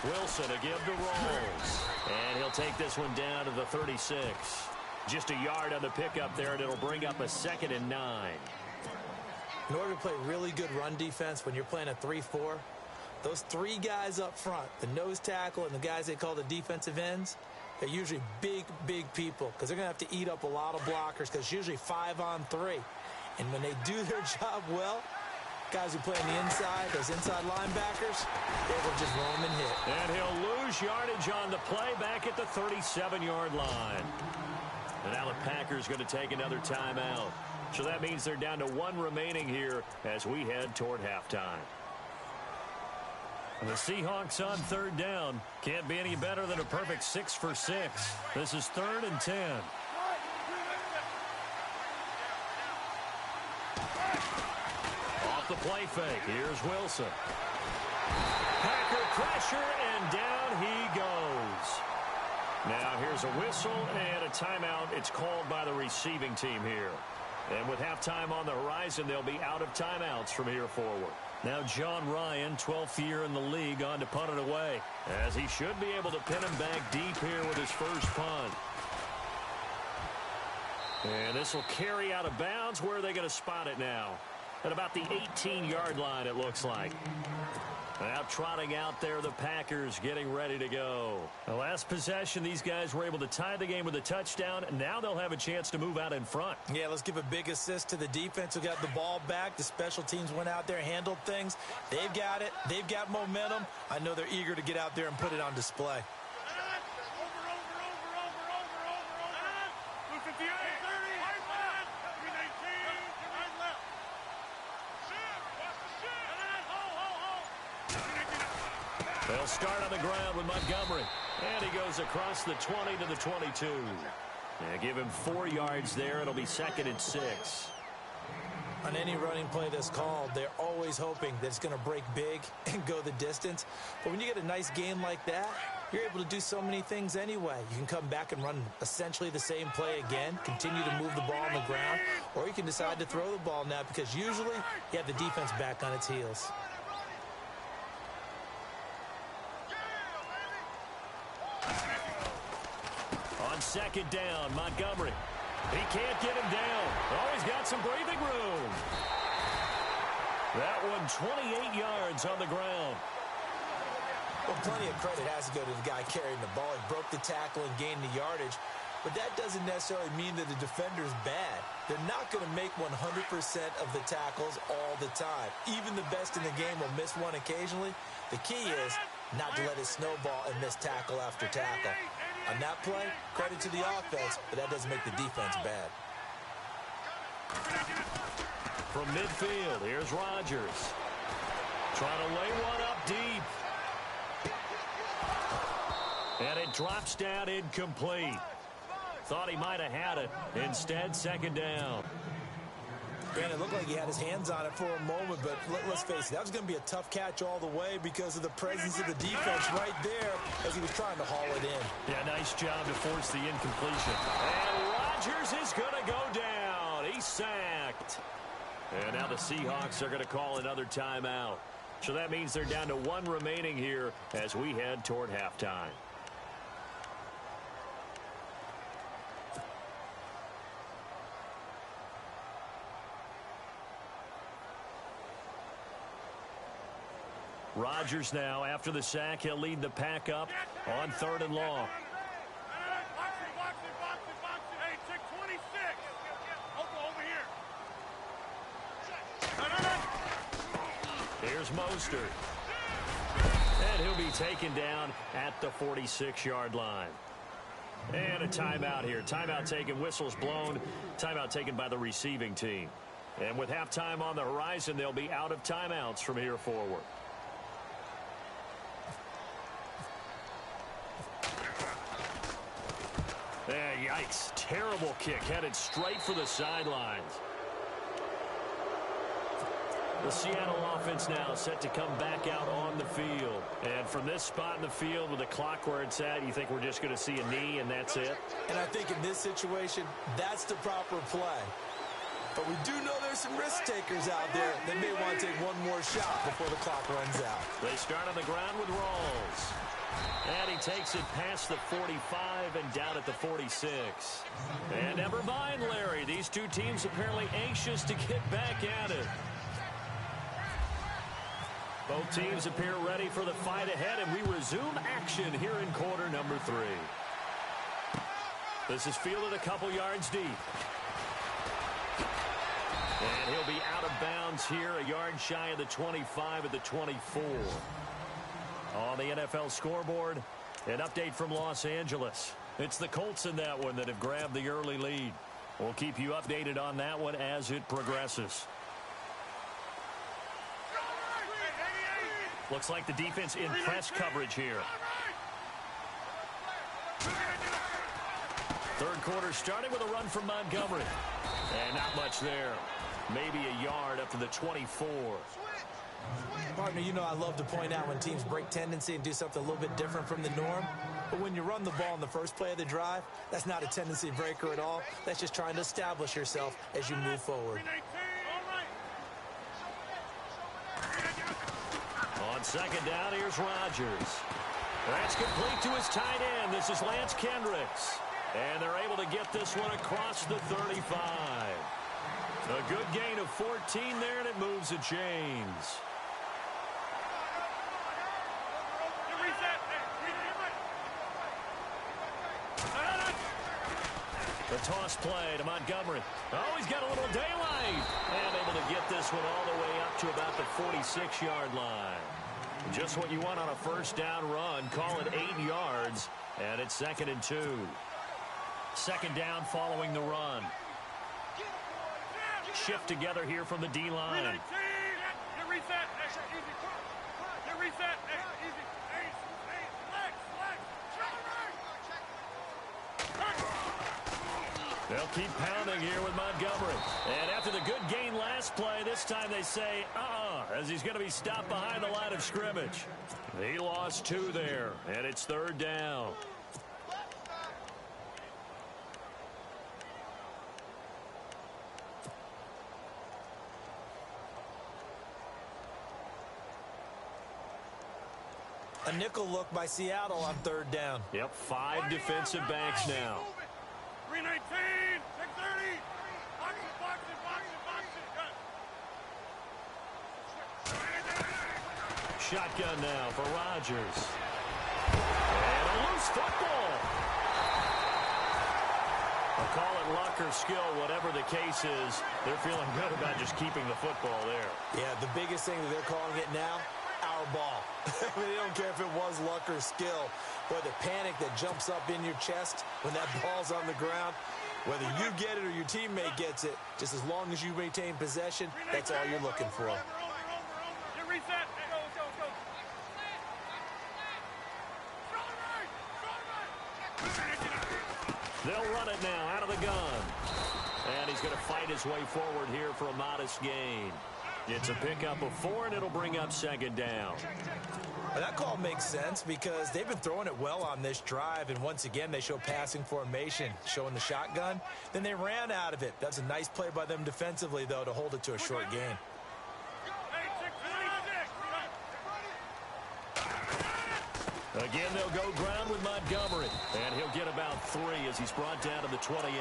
Wilson to give to Rawls. And he'll take this one down to the 36. Just a yard on the pickup there, and it'll bring up a 2nd and 9. In order to play really good run defense when you're playing a 3-4, those 3 guys up front, the nose tackle and the guys they call the defensive ends, they're usually big, big people because they're going to have to eat up a lot of blockers because it's usually 5-on-3. And when they do their job well, guys who play on the inside, those inside linebackers, they will just roam and hit. And he'll lose yardage on the play back at the 37-yard line. And now the Packers going to take another timeout. So that means they're down to 1 remaining here as we head toward halftime. The Seahawks on 3rd down. Can't be any better than a perfect 6 for 6. This is 3rd and 10. Off the play fake. Here's Wilson. Packer pressure, and down he goes. Now here's a whistle and a timeout. It's called by the receiving team here. And with halftime on the horizon, they'll be out of timeouts from here forward. Now John Ryan, 12th year in the league, on to punt it away, as he should be able to pin him back deep here with his first punt. And this will carry out of bounds. Where are they going to spot it now? At about the 18-yard line, it looks like. Now trotting out there, the Packers getting ready to go. The last possession, these guys were able to tie the game with a touchdown, and now they'll have a chance to move out in front. Yeah, let's give a big assist to the defense who got the ball back. The special teams went out there, handled things. They've got it. They've got momentum. I know they're eager to get out there and put it on display. They'll start on the ground with Montgomery. And he goes across the 20 to the 22. Yeah, give him 4 yards there. It'll be 2nd and 6. On any running play that's called, they're always hoping that it's going to break big and go the distance. But when you get a nice game like that, you're able to do so many things anyway. You can come back and run essentially the same play again, continue to move the ball on the ground, or you can decide to throw the ball now because usually you have the defense back on its heels. On second down, Montgomery. He can't get him down. Oh, he's got some breathing room. That one 28 yards on the ground. Well, plenty of credit has to go to the guy carrying the ball. He broke the tackle and gained the yardage. But that doesn't necessarily mean that the defender's bad. They're not going to make 100% of the tackles all the time. Even the best in the game will miss one occasionally. The key is not to let it snowball and miss tackle after tackle. On that play, credit to the offense, but that doesn't make the defense bad. From midfield, here's Rodgers. Trying to lay one up deep. And it drops down incomplete. Thought he might have had it. Instead, second down. Man, it looked like he had his hands on it for a moment, but let's face it, that was going to be a tough catch all the way because of the presence of the defense right there as he was trying to haul it in. Yeah, nice job to force the incompletion. And Rodgers is going to go down. He's sacked. And now the Seahawks are going to call another timeout. So that means they're down to one remaining here as we head toward halftime. Rodgers now, after the sack, he'll lead the pack up on 3rd and long. Hey, check 26. Over here. Here's Mostert. And he'll be taken down at the 46-yard line. And a timeout here. Timeout taken, whistles blown. Timeout taken by the receiving team. And with halftime on the horizon, they'll be out of timeouts from here forward. Yikes. Terrible kick headed straight for the sidelines. The Seattle offense now set to come back out on the field. And from this spot in the field with the clock where it's at, you think we're just going to see a knee and that's it? And I think in this situation, that's the proper play. But we do know there's some risk takers out there that may want to take one more shot before the clock runs out. They start on the ground with Rawls. And he takes it past the 45 and down at the 46. And never mind, Larry. These two teams apparently anxious to get back at it. Both teams appear ready for the fight ahead, and we resume action here in quarter number 3. This is fielded a couple yards deep. And he'll be out of bounds here, a yard shy of the 25 at the 24. On the NFL scoreboard, an update from Los Angeles. It's the Colts in that one that have grabbed the early lead. We'll keep you updated on that one as it progresses. Looks like the defense in press coverage here. Third quarter starting with a run from Montgomery. And not much there. Maybe a yard up to the 24. Partner, you know I love to point out when teams break tendency and do something a little bit different from the norm. But when you run the ball in the first play of the drive, that's not a tendency breaker at all. That's just trying to establish yourself as you move forward. On second down, here's Rodgers. That's complete to his tight end. This is Lance Kendricks. And they're able to get this one across the 35. A good gain of 14 there, and it moves the chains. The toss play to Montgomery. Oh, he's got a little daylight. And able to get this one all the way up to about the 46-yard line. Just what you want on a first down run. Call it 8 yards. And it's 2nd and 2. Second down following the run. Shift together here from the D-line. They'll keep pounding here with Montgomery. And after the good gain last last play. This time they say, as he's going to be stopped behind the line of scrimmage. He lost 2 there, and it's 3rd down. A nickel look by Seattle on 3rd down. Yep, 5 defensive backs now. 319, 630. Box it. Shotgun now for Rodgers. And a loose football. I'll call it luck or skill, whatever the case is. They're feeling good about just keeping the football there. Yeah, the biggest thing that they're calling it now, our ball. They don't care if it was luck or skill. Boy, the panic that jumps up in your chest when that ball's on the ground, whether you get it or your teammate gets it, just as long as you maintain possession, that's all you're looking for. Reset. Go. They'll run it now out of the gun. And he's going to fight his way forward here for a modest gain. It's a pickup of 4, and it'll bring up 2nd down. Well, that call makes sense because they've been throwing it well on this drive, and once again they show passing formation, showing the shotgun. Then they ran out of it. That's a nice play by them defensively, though, to hold it to a short gain. Again, they'll go ground with Montgomery, and he'll get about 3 as he's brought down to the 28.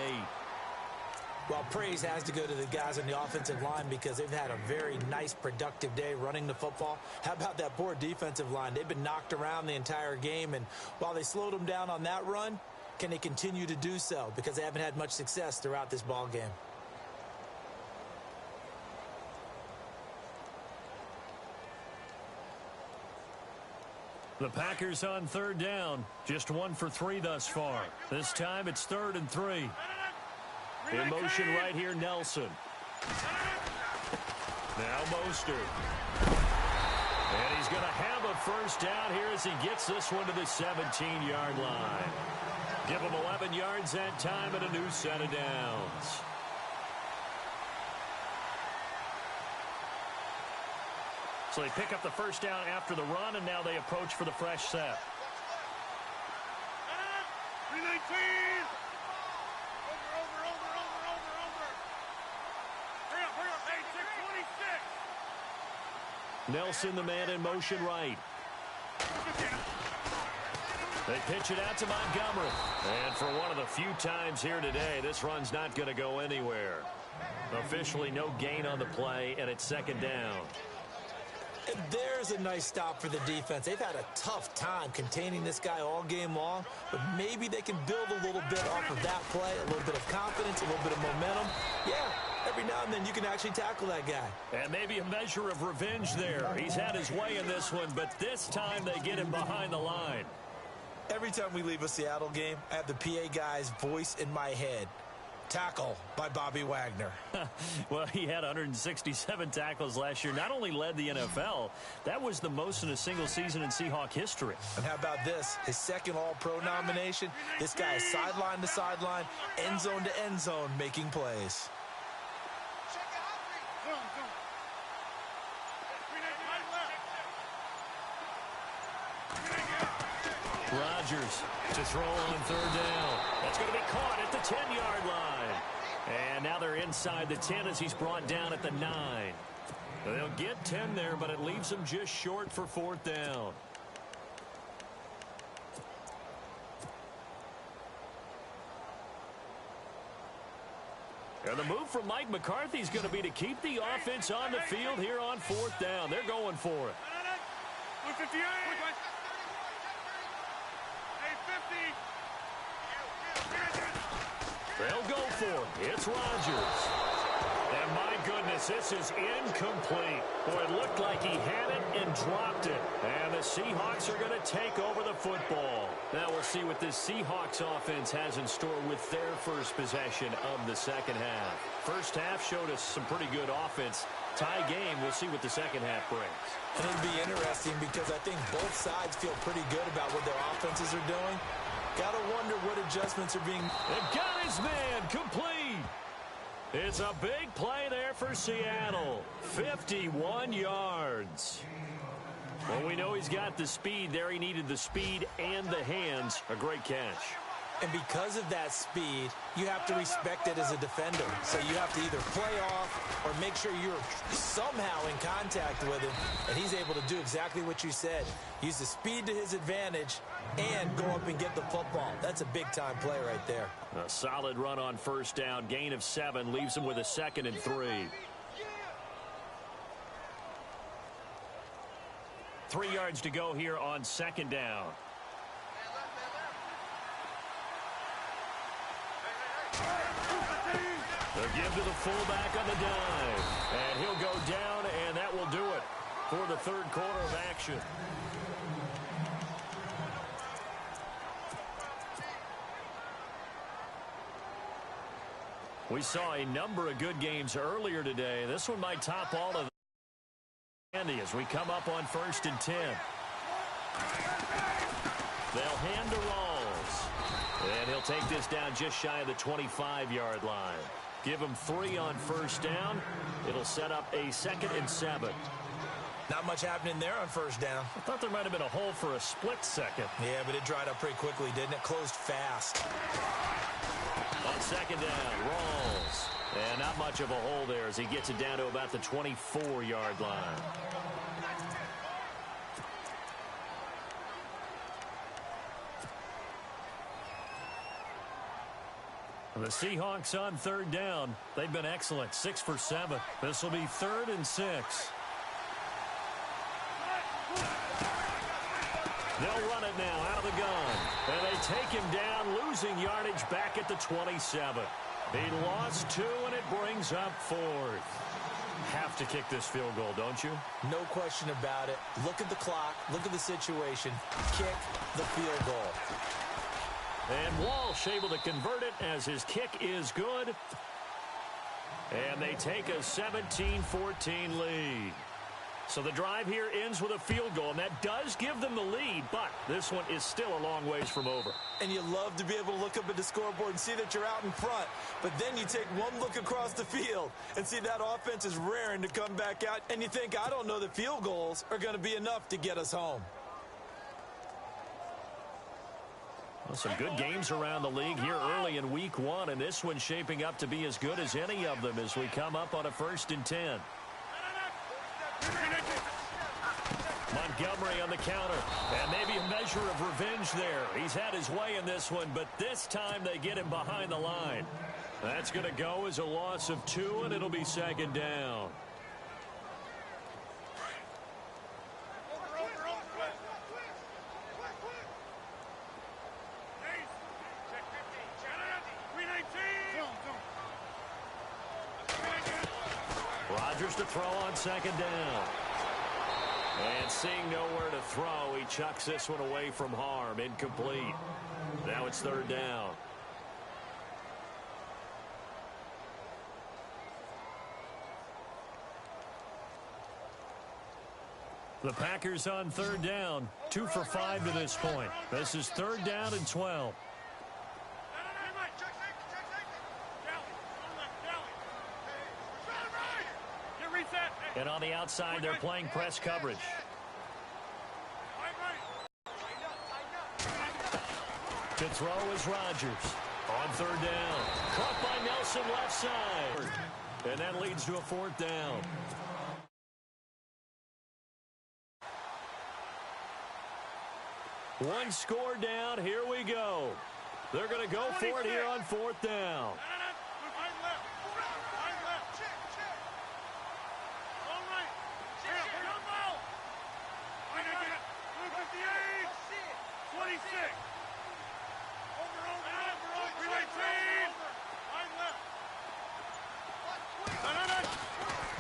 Well, praise has to go to the guys on the offensive line because they've had a very nice, productive day running the football. How about that poor defensive line? They've been knocked around the entire game, and while they slowed them down on that run, can they continue to do so? Because they haven't had much success throughout this ball game. The Packers on 3rd down. Just 1 for 3 thus far. This time it's 3rd and 3. In motion right here, Nelson. Now Mostert. And he's going to have a first down here as he gets this one to the 17-yard line. Give him 11 yards that time and a new set of downs. So they pick up the first down after the run, and now they approach for the fresh set. 319. Nelson, the man in motion right. They pitch it out to Montgomery. And for one of the few times here today, this run's not going to go anywhere. Officially no gain on the play, and it's 2nd down. And there's a nice stop for the defense. They've had a tough time containing this guy all game long, but maybe they can build a little bit off of that play, a little bit of confidence, a little bit of momentum. Yeah, every now and then you can actually tackle that guy. And maybe a measure of revenge there. He's had his way in this one, but this time they get him behind the line. Every time we leave a Seattle game, I have the PA guy's voice in my head. Tackle by Bobby Wagner. Well, he had 167 tackles last year. Not only led the NFL, that was the most in a single season in Seahawk history. And how about this? His 2nd All-Pro nomination. This guy is sideline to sideline, end zone to end zone, making plays. Rodgers to throw on 3rd down. That's going to be caught at the 10-yard line. And now they're inside the 10 as he's brought down at the 9. They'll get 10 there, but it leaves them just short for 4th down. And the move from Mike McCarthy is going to be to keep the offense on the field here on 4th down. They're going for it. 158. They'll go for it. It's Rodgers. And my goodness, this is incomplete. Boy, it looked like he had it and dropped it. And the Seahawks are going to take over the football. Now we'll see what this Seahawks offense has in store with their first possession of the 2nd half. First half showed us some pretty good offense. Tie game, we'll see what the 2nd half brings. And it'll be interesting because I think both sides feel pretty good about what their offenses are doing. Gotta wonder what adjustments are being... And got his man complete. It's a big play there for Seattle. 51 yards. Well, we know he's got the speed there. He needed the speed and the hands. A great catch. And because of that speed, you have to respect it as a defender. So you have to either play off or make sure you're somehow in contact with him. And he's able to do exactly what you said. Use the speed to his advantage and go up and get the football. That's a big-time play right there. A solid run on first down. Gain of 7 leaves him with a 2nd and 3. 3 yards to go here on 2nd down. The give to the fullback on the dive. And he'll go down, and that will do it for the 3rd quarter of action. We saw a number of good games earlier today. This one might top all of them as we come up on 1st and 10. They'll hand to Rawls. And he'll take this down just shy of the 25-yard line. Give him 3 on first down. It'll set up a 2nd and 7. Not much happening there on first down. I thought there might have been a hole for a split second. Yeah, but it dried up pretty quickly, didn't it? Closed fast. On 2nd down, Rawls. And not much of a hole there as he gets it down to about the 24-yard line. The Seahawks on 3rd down. They've been excellent. 6 for 7. This will be 3rd and 6. They'll run it now out of the gun. And they take him down, losing yardage back at the 27. He lost 2, and it brings up 4th. Have to kick this field goal, don't you? No question about it. Look at the clock. Look at the situation. Kick the field goal. And Walsh able to convert it as his kick is good. And they take a 17-14 lead. So the drive here ends with a field goal, and that does give them the lead, but this one is still a long ways from over. And you love to be able to look up at the scoreboard and see that you're out in front, but then you take one look across the field and see that offense is raring to come back out, and you think, I don't know that field goals are going to be enough to get us home. Well, some good games around the league here early in week 1, and this one's shaping up to be as good as any of them as we come up on a 1st and 10. Montgomery on the counter, and maybe a measure of revenge there. He's had his way in this one, but this time they get him behind the line. That's going to go as a loss of 2, and it'll be 2nd down. Rodgers to throw on 2nd down. And seeing nowhere to throw, he chucks this one away from harm. Incomplete. Now it's 3rd down. The Packers on 3rd down. 2 for 5 to this point. This is 3rd down and 12. And on the outside, they're playing press coverage. To throw is Rodgers. On 3rd down. Caught by Nelson left side. And that leads to a 4th down. One score down. Here we go. They're going to go for it here on 4th down.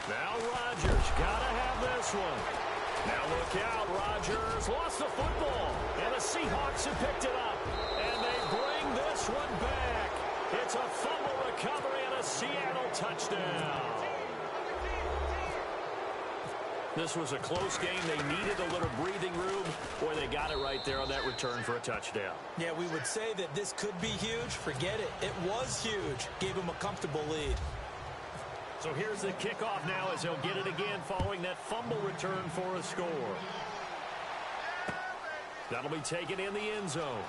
Now Rodgers got to have this one. Now look out, Rodgers lost the football, and the Seahawks have picked it up, and they bring this one back. It's a fumble recovery and a Seattle touchdown. This was a close game. They needed a little breathing room, or they got it right there on that return for a touchdown. Yeah, we would say that this could be huge. Forget it. It was huge. Gave them a comfortable lead. So here's the kickoff now as he'll get it again following that fumble return for a score. That'll be taken in the end zone.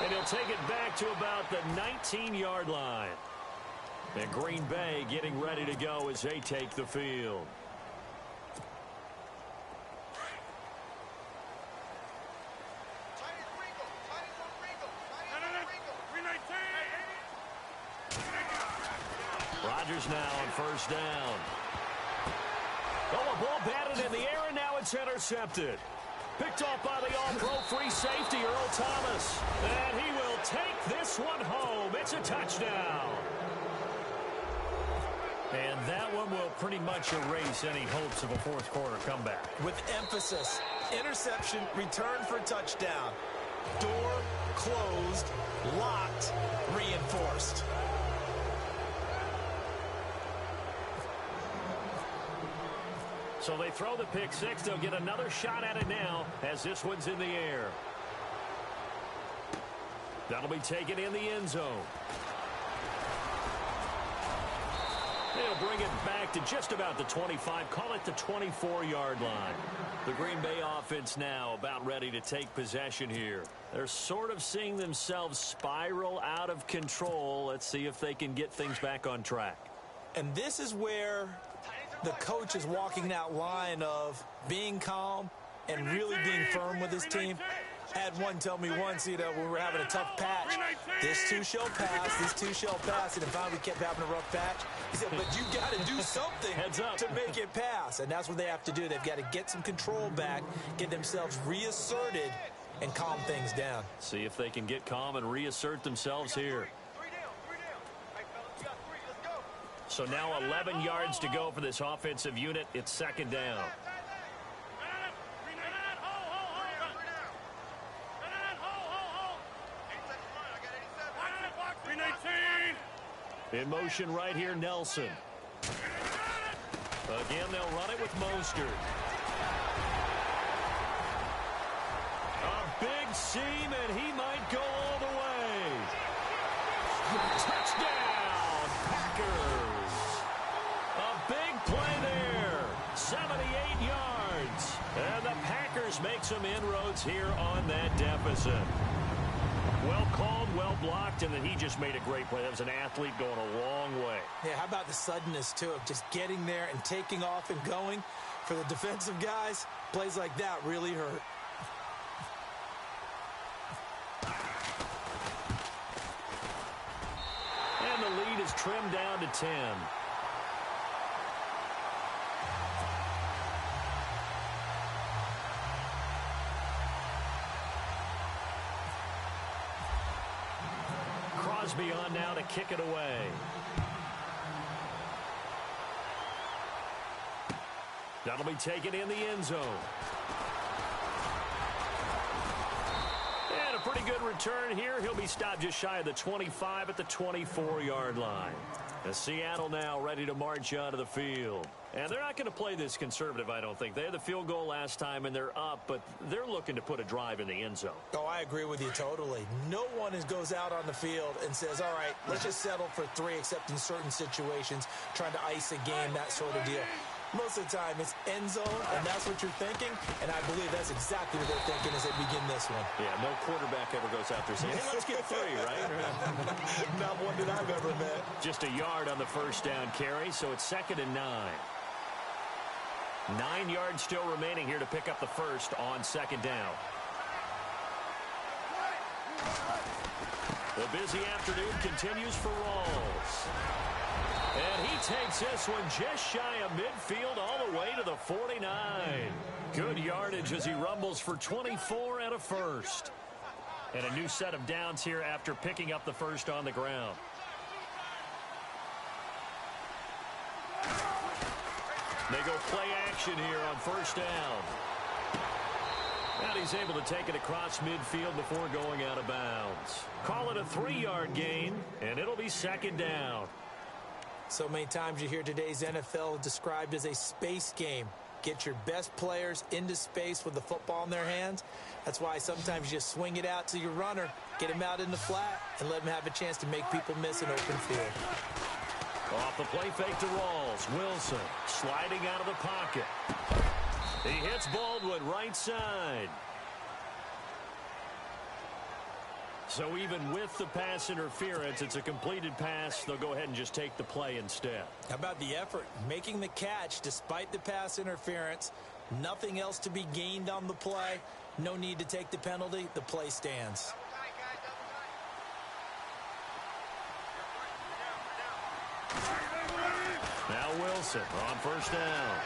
And he'll take it back to about the 19-yard line. And Green Bay getting ready to go as they take the field. Rodgers now on first down. Oh, a ball batted in the air, and now it's intercepted. Picked off by the all-pro free safety, Earl Thomas. And he will take this one home. It's a touchdown. And that one will pretty much erase any hopes of a fourth quarter comeback. With emphasis, interception, return for touchdown. Door closed, locked, reinforced. So they throw the pick six. They'll get another shot at it now as this one's in the air. That'll be taken in the end zone. They'll bring it back to just about the 25. Call it the 24-yard line. The Green Bay offense now about ready to take possession here. They're sort of seeing themselves spiral out of control. Let's see if they can get things back on track. And this is where the coach is walking that line of being calm and really being firm with his team. I had one tell me once, when we were having a tough patch, this too shall pass, this too shall pass, and finally we kept having a rough patch. He said, but you got to do something to make it pass, and that's what they have to do. They've got to get some control back, get themselves reasserted, and calm things down. See if they can get calm and reassert themselves here. So now 11 yards to go for this offensive unit. It's second down. In motion right here, Nelson. Again, they'll run it with Mostert. A big seam, and he might go all the way. Touchdown, Packers. A big play there. 78 yards. And the Packers make some inroads here on that deficit. Well called, well blocked, and then he just made a great play. That was an athlete going a long way. Yeah, how about the suddenness, too, of just getting there and taking off and going? For the defensive guys, plays like that really hurt. And the lead is trimmed down to 10. Crosby on now to kick it away. That'll be taken in the end zone. And a pretty good return here. He'll be stopped just shy of the 25 at the 24-yard line. And Seattle now ready to march onto the field. And they're not going to play this conservative, I don't think. They had the field goal last time, and they're up, but they're looking to put a drive in the end zone. Oh, I agree with you totally. No one goes out on the field and says, all right, let's just settle for 3, except in certain situations, trying to ice a game, that sort of deal. Most of the time, it's end zone, and that's what you're thinking, and I believe that's exactly what they're thinking as they begin this one. Yeah, no quarterback ever goes out there saying, hey, let's get 3, right? Not one that I've ever met. Just a yard on the first down carry, so it's 2nd and 9. 9 yards still remaining here to pick up the first on 2nd down. The busy afternoon continues for Rawls. And he takes this one just shy of midfield all the way to the 49. Good yardage as he rumbles for 24 and a first. And a new set of downs here after picking up the first on the ground. They go play action here on first down. And he's able to take it across midfield before going out of bounds. Call it a 3-yard gain, and it'll be 2nd down. So many times you hear today's NFL described as a space game. Get your best players into space with the football in their hands. That's why sometimes you just swing it out to your runner, get him out in the flat, and let him have a chance to make people miss an open field. Off the play fake to Rawls. Wilson sliding out of the pocket. He hits Baldwin right side. So even with the pass interference, it's a completed pass. They'll go ahead and just take the play instead. How about the effort? Making the catch despite the pass interference. Nothing else to be gained on the play. No need to take the penalty. The play stands. Now Wilson on first down.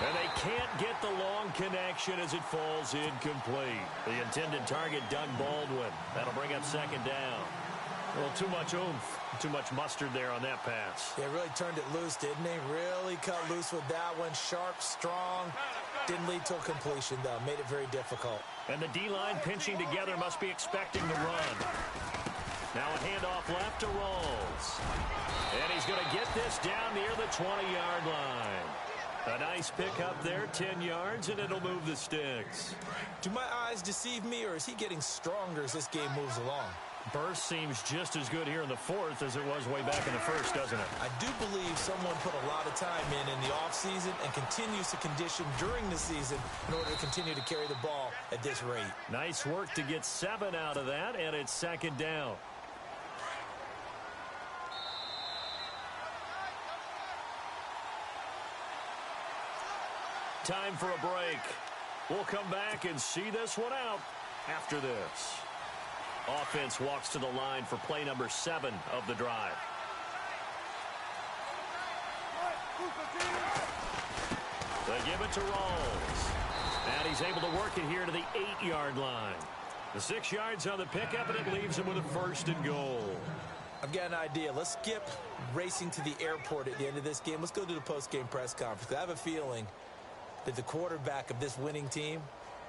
And they can't get the long connection as it falls incomplete. The intended target, Doug Baldwin. That'll bring up second down. A little too much oomph, too much mustard there on that pass. Yeah, really turned it loose, didn't he? Really cut loose with that one. Sharp, strong. Didn't lead to a completion, though. Made it very difficult. And the D-line pinching together must be expecting the run. Now a handoff left to Rawls. And he's going to get this down near the 20-yard line. A nice pickup there, 10 yards, and it'll move the sticks. Do my eyes deceive me, or is he getting stronger as this game moves along? Burst seems just as good here in the fourth as it was way back in the first, doesn't it? I do believe someone put a lot of time in the offseason and continues to condition during the season in order to continue to carry the ball at this rate. Nice work to get 7 out of that, and it's second down. Time for a break. We'll come back and see this one out after this. Offense walks to the line for play number 7 of the drive. They give it to Rawls. And he's able to work it here to the 8-yard line. The 6 yards on the pickup, and it leaves him with a first and goal. I've got an idea. Let's skip racing to the airport at the end of this game. Let's go to the post-game press conference. I have a feeling that the quarterback of this winning team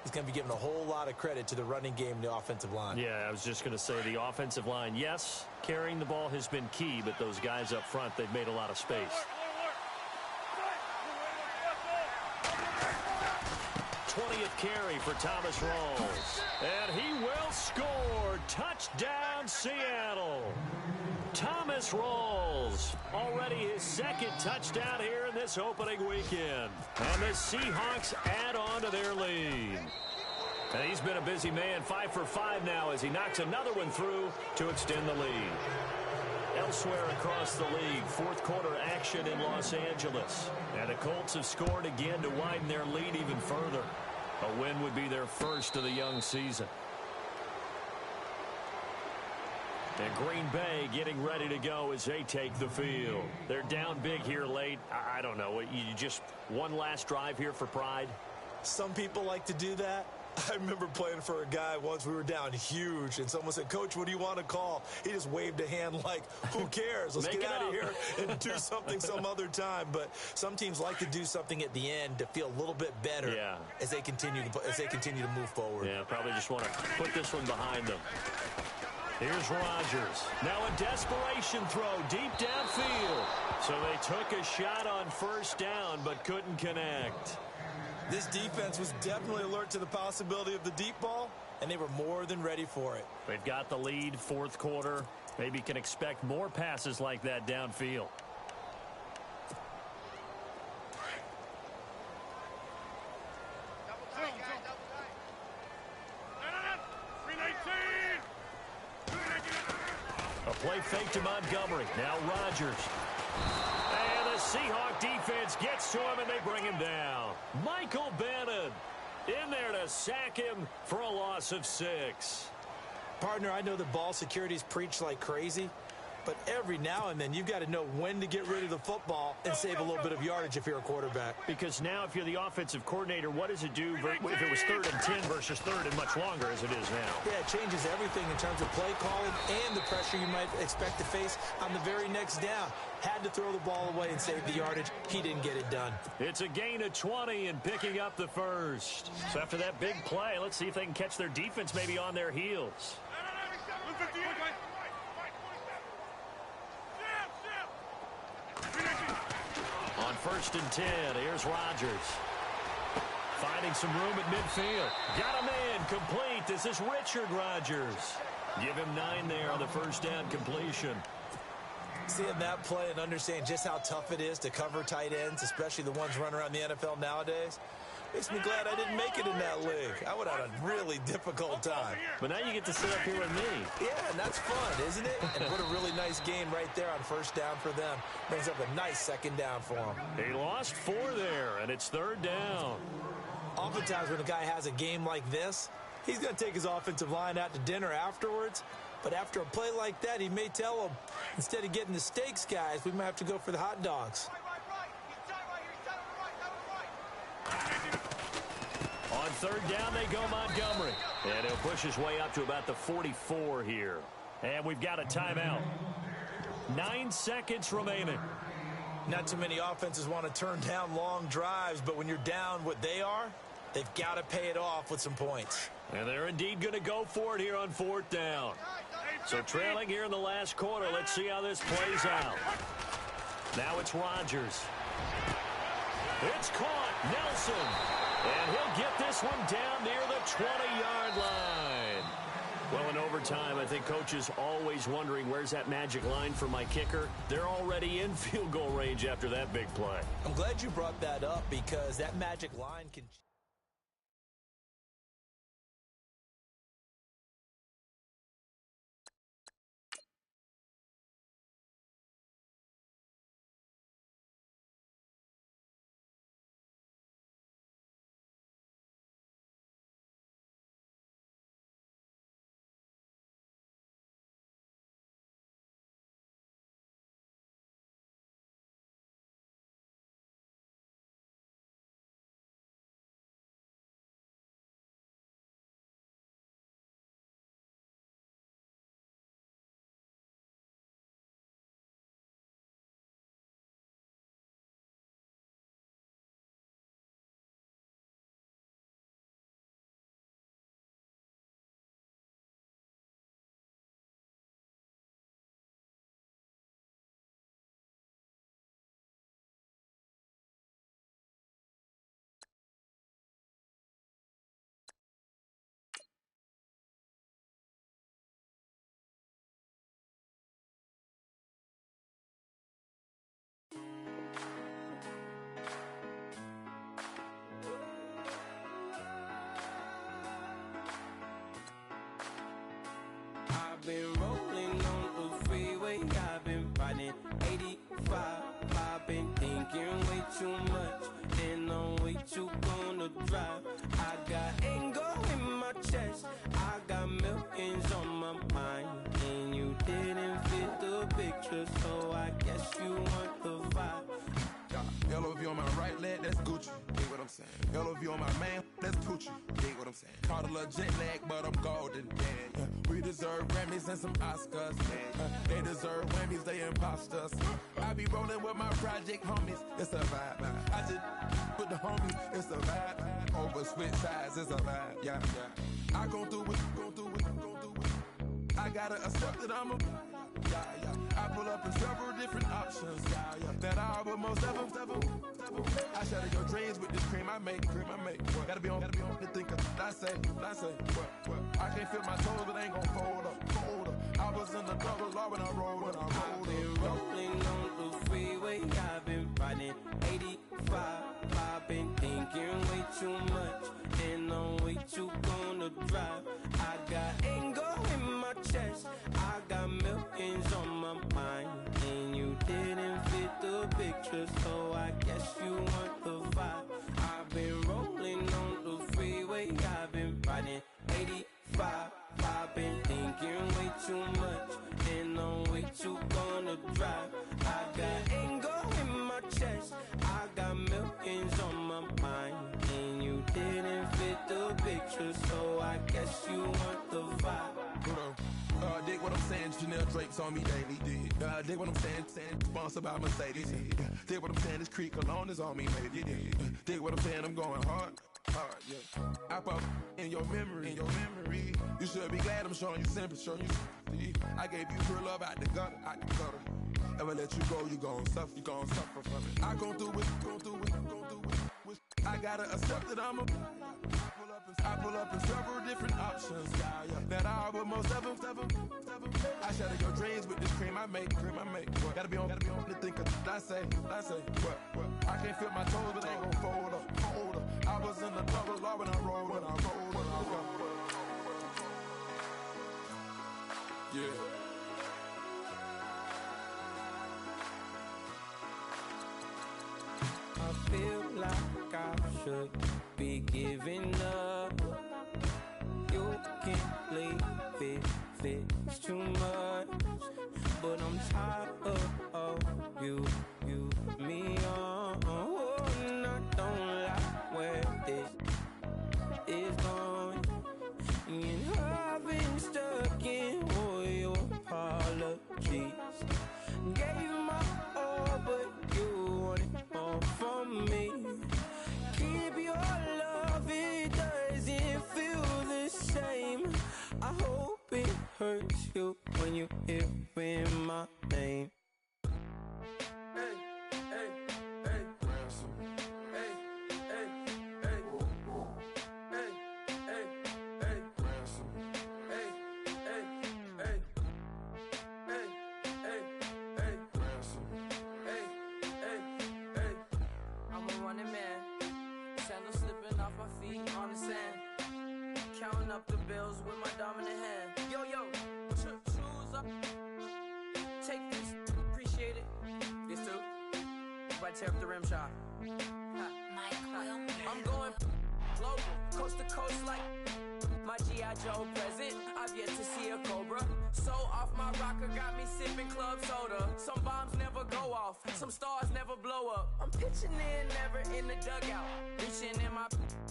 is going to be given a whole lot of credit to the running game and the offensive line. Yeah, I was just going to say the offensive line, yes, carrying the ball has been key, but those guys up front, they've made a lot of space. 20th carry for Thomas Rawls. And he will score. Touchdown, Seattle. Thomas Rawls, already his second touchdown here in this opening weekend. And the Seahawks add on to their lead. And he's been a busy man, 5 for 5 now as he knocks another one through to extend the lead. Elsewhere across the league, fourth quarter action in Los Angeles. And the Colts have scored again to widen their lead even further. A win would be their first of the young season. And Green Bay getting ready to go as they take the field. They're down big here late. I don't know. You just one last drive here for pride? Some people like to do that. I remember playing for a guy once. We were down huge, and someone said, "Coach, what do you want to call?" He just waved a hand like, who cares? Let's get out of here and do something some other time. But some teams like to do something at the end to feel a little bit better as they continue to move forward. Yeah, probably just want to put this one behind them. Here's Rodgers. Now a desperation throw deep downfield. So they took a shot on first down but couldn't connect. This defense was definitely alert to the possibility of the deep ball, and they were more than ready for it. They've got the lead, fourth quarter. Maybe can expect more passes like that downfield. A play fake to Montgomery. Now Rodgers. And the Seahawk defense gets to him, and they bring him down. Michael Bannon in there to sack him for a loss of 6. Partner, I know the ball security's preached like crazy, but every now and then you've got to know when to get rid of the football and save a little bit of yardage if you're a quarterback. Because now if you're the offensive coordinator, what does it do if it was 3rd and 10 versus 3rd and much longer as it is now? Yeah, it changes everything in terms of play calling and the pressure you might expect to face on the very next down. Had to throw the ball away and save the yardage. He didn't get it done. It's a gain of 20 and picking up the first. So after that big play, let's see if they can catch their defense maybe on their heels. On 1st and 10, here's Rodgers. Finding some room at midfield. Got him in, complete. This is Richard Rodgers. Give him 9 there on the first down completion. Seeing that play and understanding just how tough it is to cover tight ends, especially the ones running around the NFL nowadays, makes me glad I didn't make it in that league. I would have had a really difficult time. But now you get to sit up here with me. Yeah, and that's fun, isn't it? And what a really nice game right there on first down for them. Brings up a nice second down for them. He lost 4 there, and it's 3rd down. Oftentimes when a guy has a game like this, he's going to take his offensive line out to dinner afterwards. But after a play like that, he may tell them, instead of getting the steaks, guys, we might have to go for the hot dogs. On 3rd down, they go Montgomery. And he'll push his way up to about the 44 here. And we've got a timeout. 9 seconds remaining. Not too many offenses want to turn down long drives, but when you're down what they are, they've got to pay it off with some points. And they're indeed going to go for it here on 4th down. So trailing here in the last quarter. Let's see how this plays out. Now it's Rodgers. It's caught. Nelson. And he'll get this one down near the 20-yard line. Well, in overtime, I think coaches always wondering, where's that magic line for my kicker? They're already in field goal range after that big play. I'm glad you brought that up because that magic line can... I've been rolling on the freeway, I've been riding 85. I've been thinking way too much, and I'm way too gonna drive. I got anger in my chest, I got millions on my mind, and you didn't fit the picture, so I guess you want the vibe. Yellow view on my right leg, that's Gucci. Dig what I'm saying. Yellow view on my man, that's Poochie. Dig what I'm saying. Caught a little jet lag, but I'm golden. Yeah. We deserve Grammys and some Oscars. They deserve Whammies, they imposters. I be rolling with my project homies. It's a vibe. I just with the homies. It's a vibe. Over switch sides, it's a vibe. Yeah. I gon' do it, gon' do it, gon' do it. I gotta accept that I'm a. Yeah. I pull up in several different options. That I would most ever. I shatter your dreams with this cream I make. Gotta be on the thinker. I say. What? I can't feel my toes, but ain't gon' fold up. I was in the double law when I rolled. I've been rolling on the freeway, I've been riding 85. I've been thinking way too much, and I'm way too gonna drive. I got anger in my chest, I got millions on my mind, and you didn't fit the picture, so I guess you want the vibe. I've been rolling on the freeway, I've been riding 85. I've been thinking way too much, and I'm way too gonna drive. I got anger in my chest, I got millions on my mind, and you didn't fit the picture, so I guess you want the vibe. Dig what I'm saying, Chanel drapes on me daily. Dig what I'm saying, sponsored by Mercedes. Dig what I'm saying, this Creek Cologne is on me, baby. Dig what I'm saying, I'm going hard, yeah. I pop in your memory, You should be glad I'm showing you sympathy, I gave you pure love out the gutter. Ever let you go, you gon' suffer from it. I gon' do it. I gotta accept that I'm a. Pull up I pull up in several different options. Yeah. That I would most ever. I shatter your dreams with this cream I make. What? Gotta be on to think of. I say. What? I can't feel my toes, but they gon' fold up. I was in the double law when I rolled up. Yeah. I feel like I should be giving up. You can't leave it's too much. But I'm tired of you, me on. And I don't like where this is going. And I've been stuck in all your apologies. Gave my all, but you want it all from me. Keep your love, it doesn't feel the same. I hope it hurts you when you hear my name. Counting up the bills with my dominant hand. Yo, choose up. Take this, appreciate it. This too. If I tear up the rim shot. I'm going global, coast to coast like my G.I. Joe present. I've yet to see a Cobra. So off my rocker got me sipping club soda. Some bombs never go off, some stars never blow up. I'm pitching in, never in the dugout. Reaching in my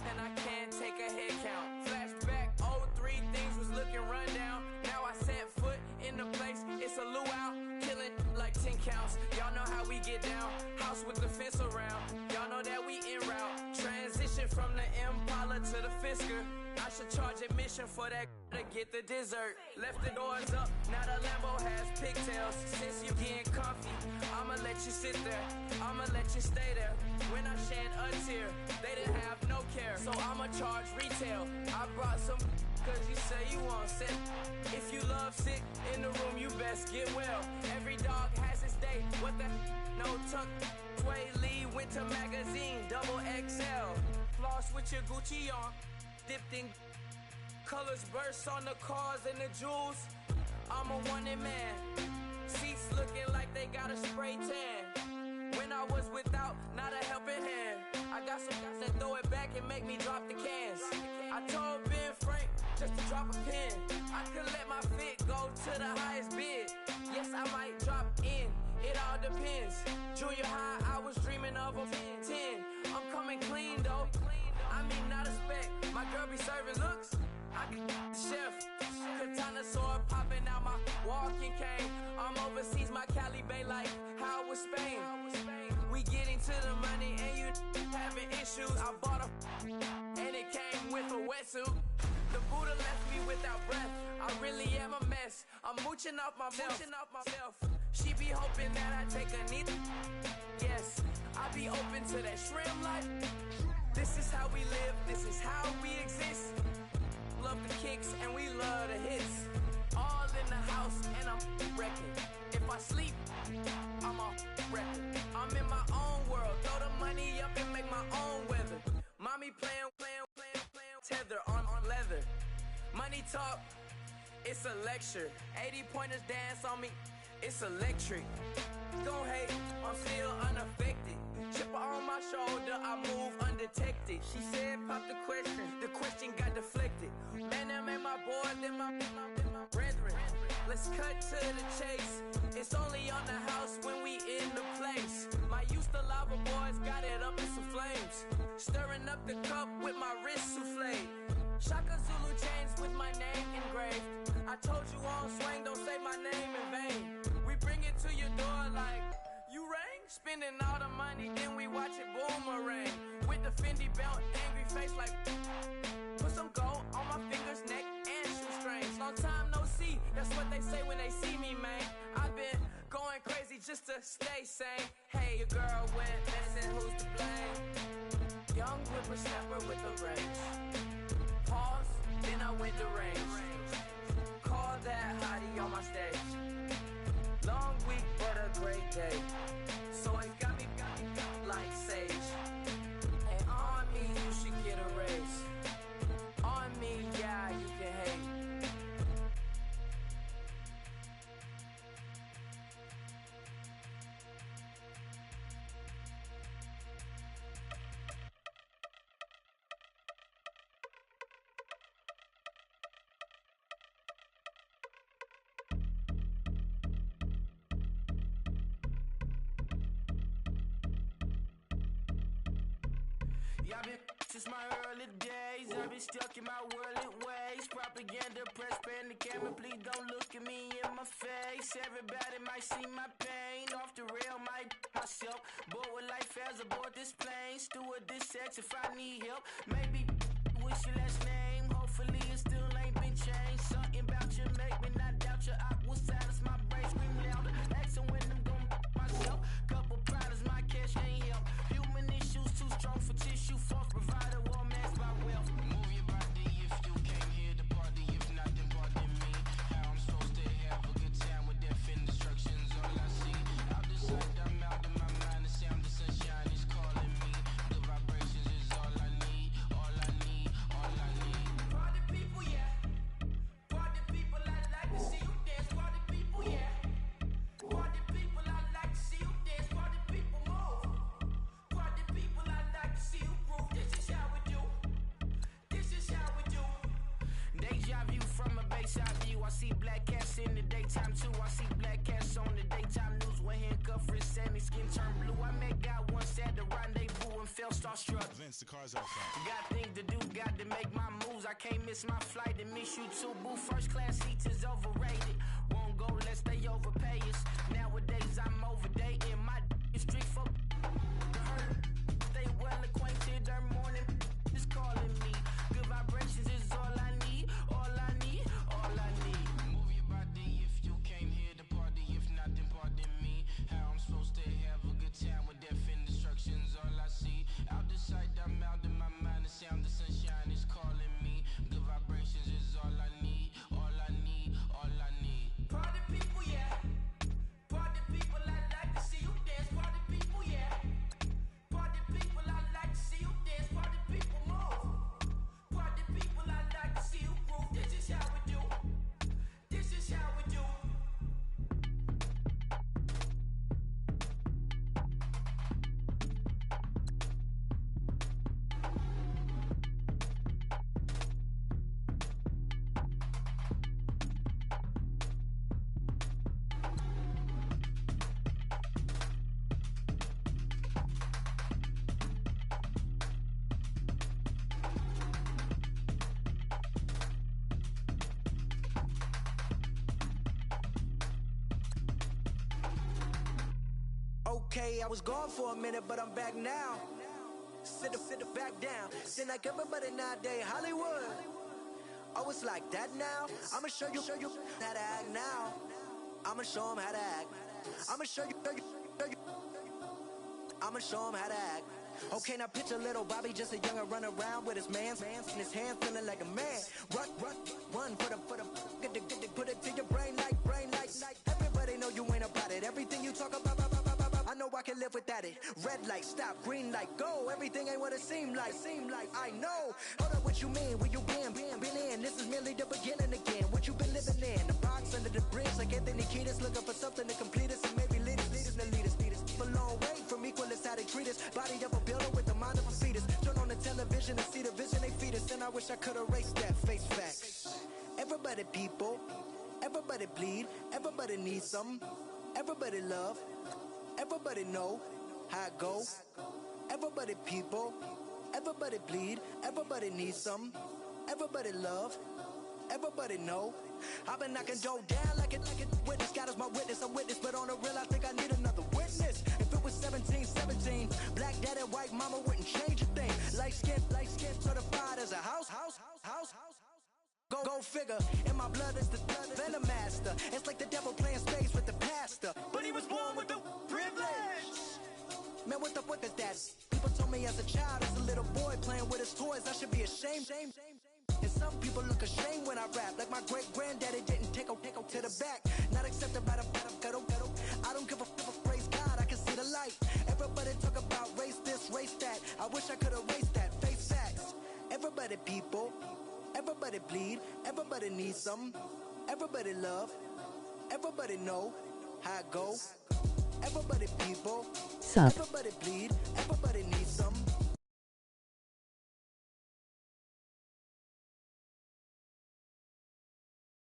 and I can't take a head count. Flashback, 03, things was looking run down. Now I set foot in the place, it's a luau. Killing like 10 counts, y'all know how we get down. House with the fence around, y'all know that we en route. Transition from the Impala to the Fisker. I should charge admission for that to get the dessert. Left the doors up, now the Lambo has pigtails. Since you getting comfy, I'ma let you sit there, I'ma let you stay there. When I shed a tear, they didn't have no care. So I'ma charge retail. I brought some cause you say you want sick. If you love sick in the room, you best get well. Every dog has its day, what the no tuck. Sway Lee, Winter Magazine, double XL. Floss with your Gucci on, dipped in colors burst on the cars and the jewels. I'm a wanted man. Seats looking like they got a spray tan. When I was without, not a helping hand. I got some guys that throw it back and make me drop the cans. I told Ben Frank just to drop a pin. I could let my fit go to the highest bid. Yes, I might drop in. It all depends. Junior high, I was dreaming of a 10. I'm coming clean though. I mean, not a spec. My girl be serving looks. I can the chef. Katana sword popping out my walking cane. I'm overseas, my Cali Bay like how was Spain. We getting to the money and you having issues. I bought a and it came with a wetsuit. The Buddha left me without breath. I really am a mess. I'm mooching off myself. She be hoping that I take a knee. Yes, I be open to that shrimp life. This is how we live, this is how we exist. Love the kicks and we love the hits. All in the house and I'm wrecking. If I sleep, I'm off wrecking. I'm in my own world, throw the money up and make my own weather. Mommy playing, tether on leather. Money talk, it's a lecture. 80 pointers dance on me, it's electric. Don't hate, I'm still unaffected. Chipper on my shoulder, I move undetected. She said, pop the question got deflected. Man, that made my boy, then my brethren. Let's cut to the chase. It's only on the house when we in the place. My used to lava boys got it up in some flames. Stirring up the cup with my wrist souffle. Shaka Zulu chains with my name engraved. I told you on swing, don't say my name in vain. We bring it to your door like, you rang? Spending all the money, then we watch it boomerang. With the Fendi belt, angry face like, put some gold on my fingers, neck, and shoestrings. Long time no see, that's what they say when they see me, man. I've been going crazy just to stay sane. Hey, your girl went missing, who's to blame? Young whippersnapper with the range. Then I went to range. Call that hottie on my stage. Long week, but a great day. So it got me like sage. And on me, you should get a raise. On me, yeah, you can hate. Yeah, I've been since my early days. I've been stuck in my worldly ways. Propaganda, press, pen, the camera. Please don't look at me in my face. Everybody might see my pain. Off the rail, might myself. Bored with life as aboard this plane. Steward this sex if I need help. Maybe wish your last name. Hopefully it still ain't been changed. Something about you make me not doubt your outward silence. My brain scream louder. Asking when I'm gon' myself. Couple problems, my cash ain't help. Human issues too strong for tissue. False provider, war man's by wealth. Move your body if you came here to party. If not, then pardon me. How I'm supposed to have a good time with death and destruction's all I see. Out the sight, I'm out of my mind. The sound of sunshine is calling me. The vibrations is all I need. All I need, all I need. Party people, yeah. Party people, I like to see you dance. Party people, yeah. Party people, I like to see you dance. Party people, move. Party people, I like to see you groove. This is how we do. This is how we do. Deja view from a bayside view. I see black cats in the daytime too. I see black cats on the daytime news. When handcuffed, wrist and his skin turned blue. I met guy once at the rendezvous and felt starstruck. Vince, the car's out front. Got things to do, got to make my moves. I can't miss my flight and miss you too, boo. First class seats is overrated. Won't go lest they overpay us. Nowadays I'm overdating. My is street for they well acquainted. Their morning is calling me. Good vibrations is all I need. All I need, all I need. Move your body if you came here to party. If not, then pardon me. How I'm supposed to have a good time with death and destruction's all I see. Out the sight, I'm out of my mind. The sound of sunshine is calling me. Good vibrations is all I need. All I need, all I need. Party people, yeah. Party people, I like to see you dance. Party people, yeah. Party people, I like to see you dance. Party people, move. Party people, I like to see you groove. This is how we do. This is how we do. Okay, I was gone for a minute, but I'm back now. Sit back down. Seem like everybody nowadays Hollywood. Oh, it's like that now. I'ma show you how to act now. I'ma show 'em how to act. I'ma show you. I'ma show 'em how to act. Okay, now picture little Bobby, just a younger run around with his man's in his hand, feeling like a man. Run for the put it to your brain like. Everybody know you ain't about it. Everything you talk about, I know I can live without it. Red light, stop, green light, go. Everything ain't what it seem like. I know. Hold up, what you mean? Where you been in? This is merely the beginning again. What you been living in? The box under the bridge, like Anthony Kiedis, looking for something to complete us and maybe lead us. A long way from equalist, how they treat us. Body of a builder with the mind of a fetus. Turn on the television and see the vision they feed us, and I wish I could erase that. Face facts. Everybody people, everybody bleed, everybody needs something, everybody love, everybody know how it go. Everybody people, everybody bleed, everybody needs something, everybody love, everybody know. I've been knocking dough down like it witness. God is my witness, I'm witness, but on the real I think I need another witness. If it was 17, black dad and white mama wouldn't change a thing. Light skin certified as a house. Go figure, in my blood is the venom master. It's like the devil playing space with the pastor, but he was born with the privilege. Man, what the fuck is that? People told me as a child, as a little boy playing with his toys, I should be ashamed. And some people look ashamed when I rap, like my great granddaddy didn't take a to the back. Not accepted by the ghetto. I don't give a praise God, I can see the light. Everybody talk about race this, race that. I wish I could erase that, face facts. Everybody people, everybody bleed, everybody needs some. Everybody love, everybody know how it go. Everybody people, everybody bleed, everybody needs some.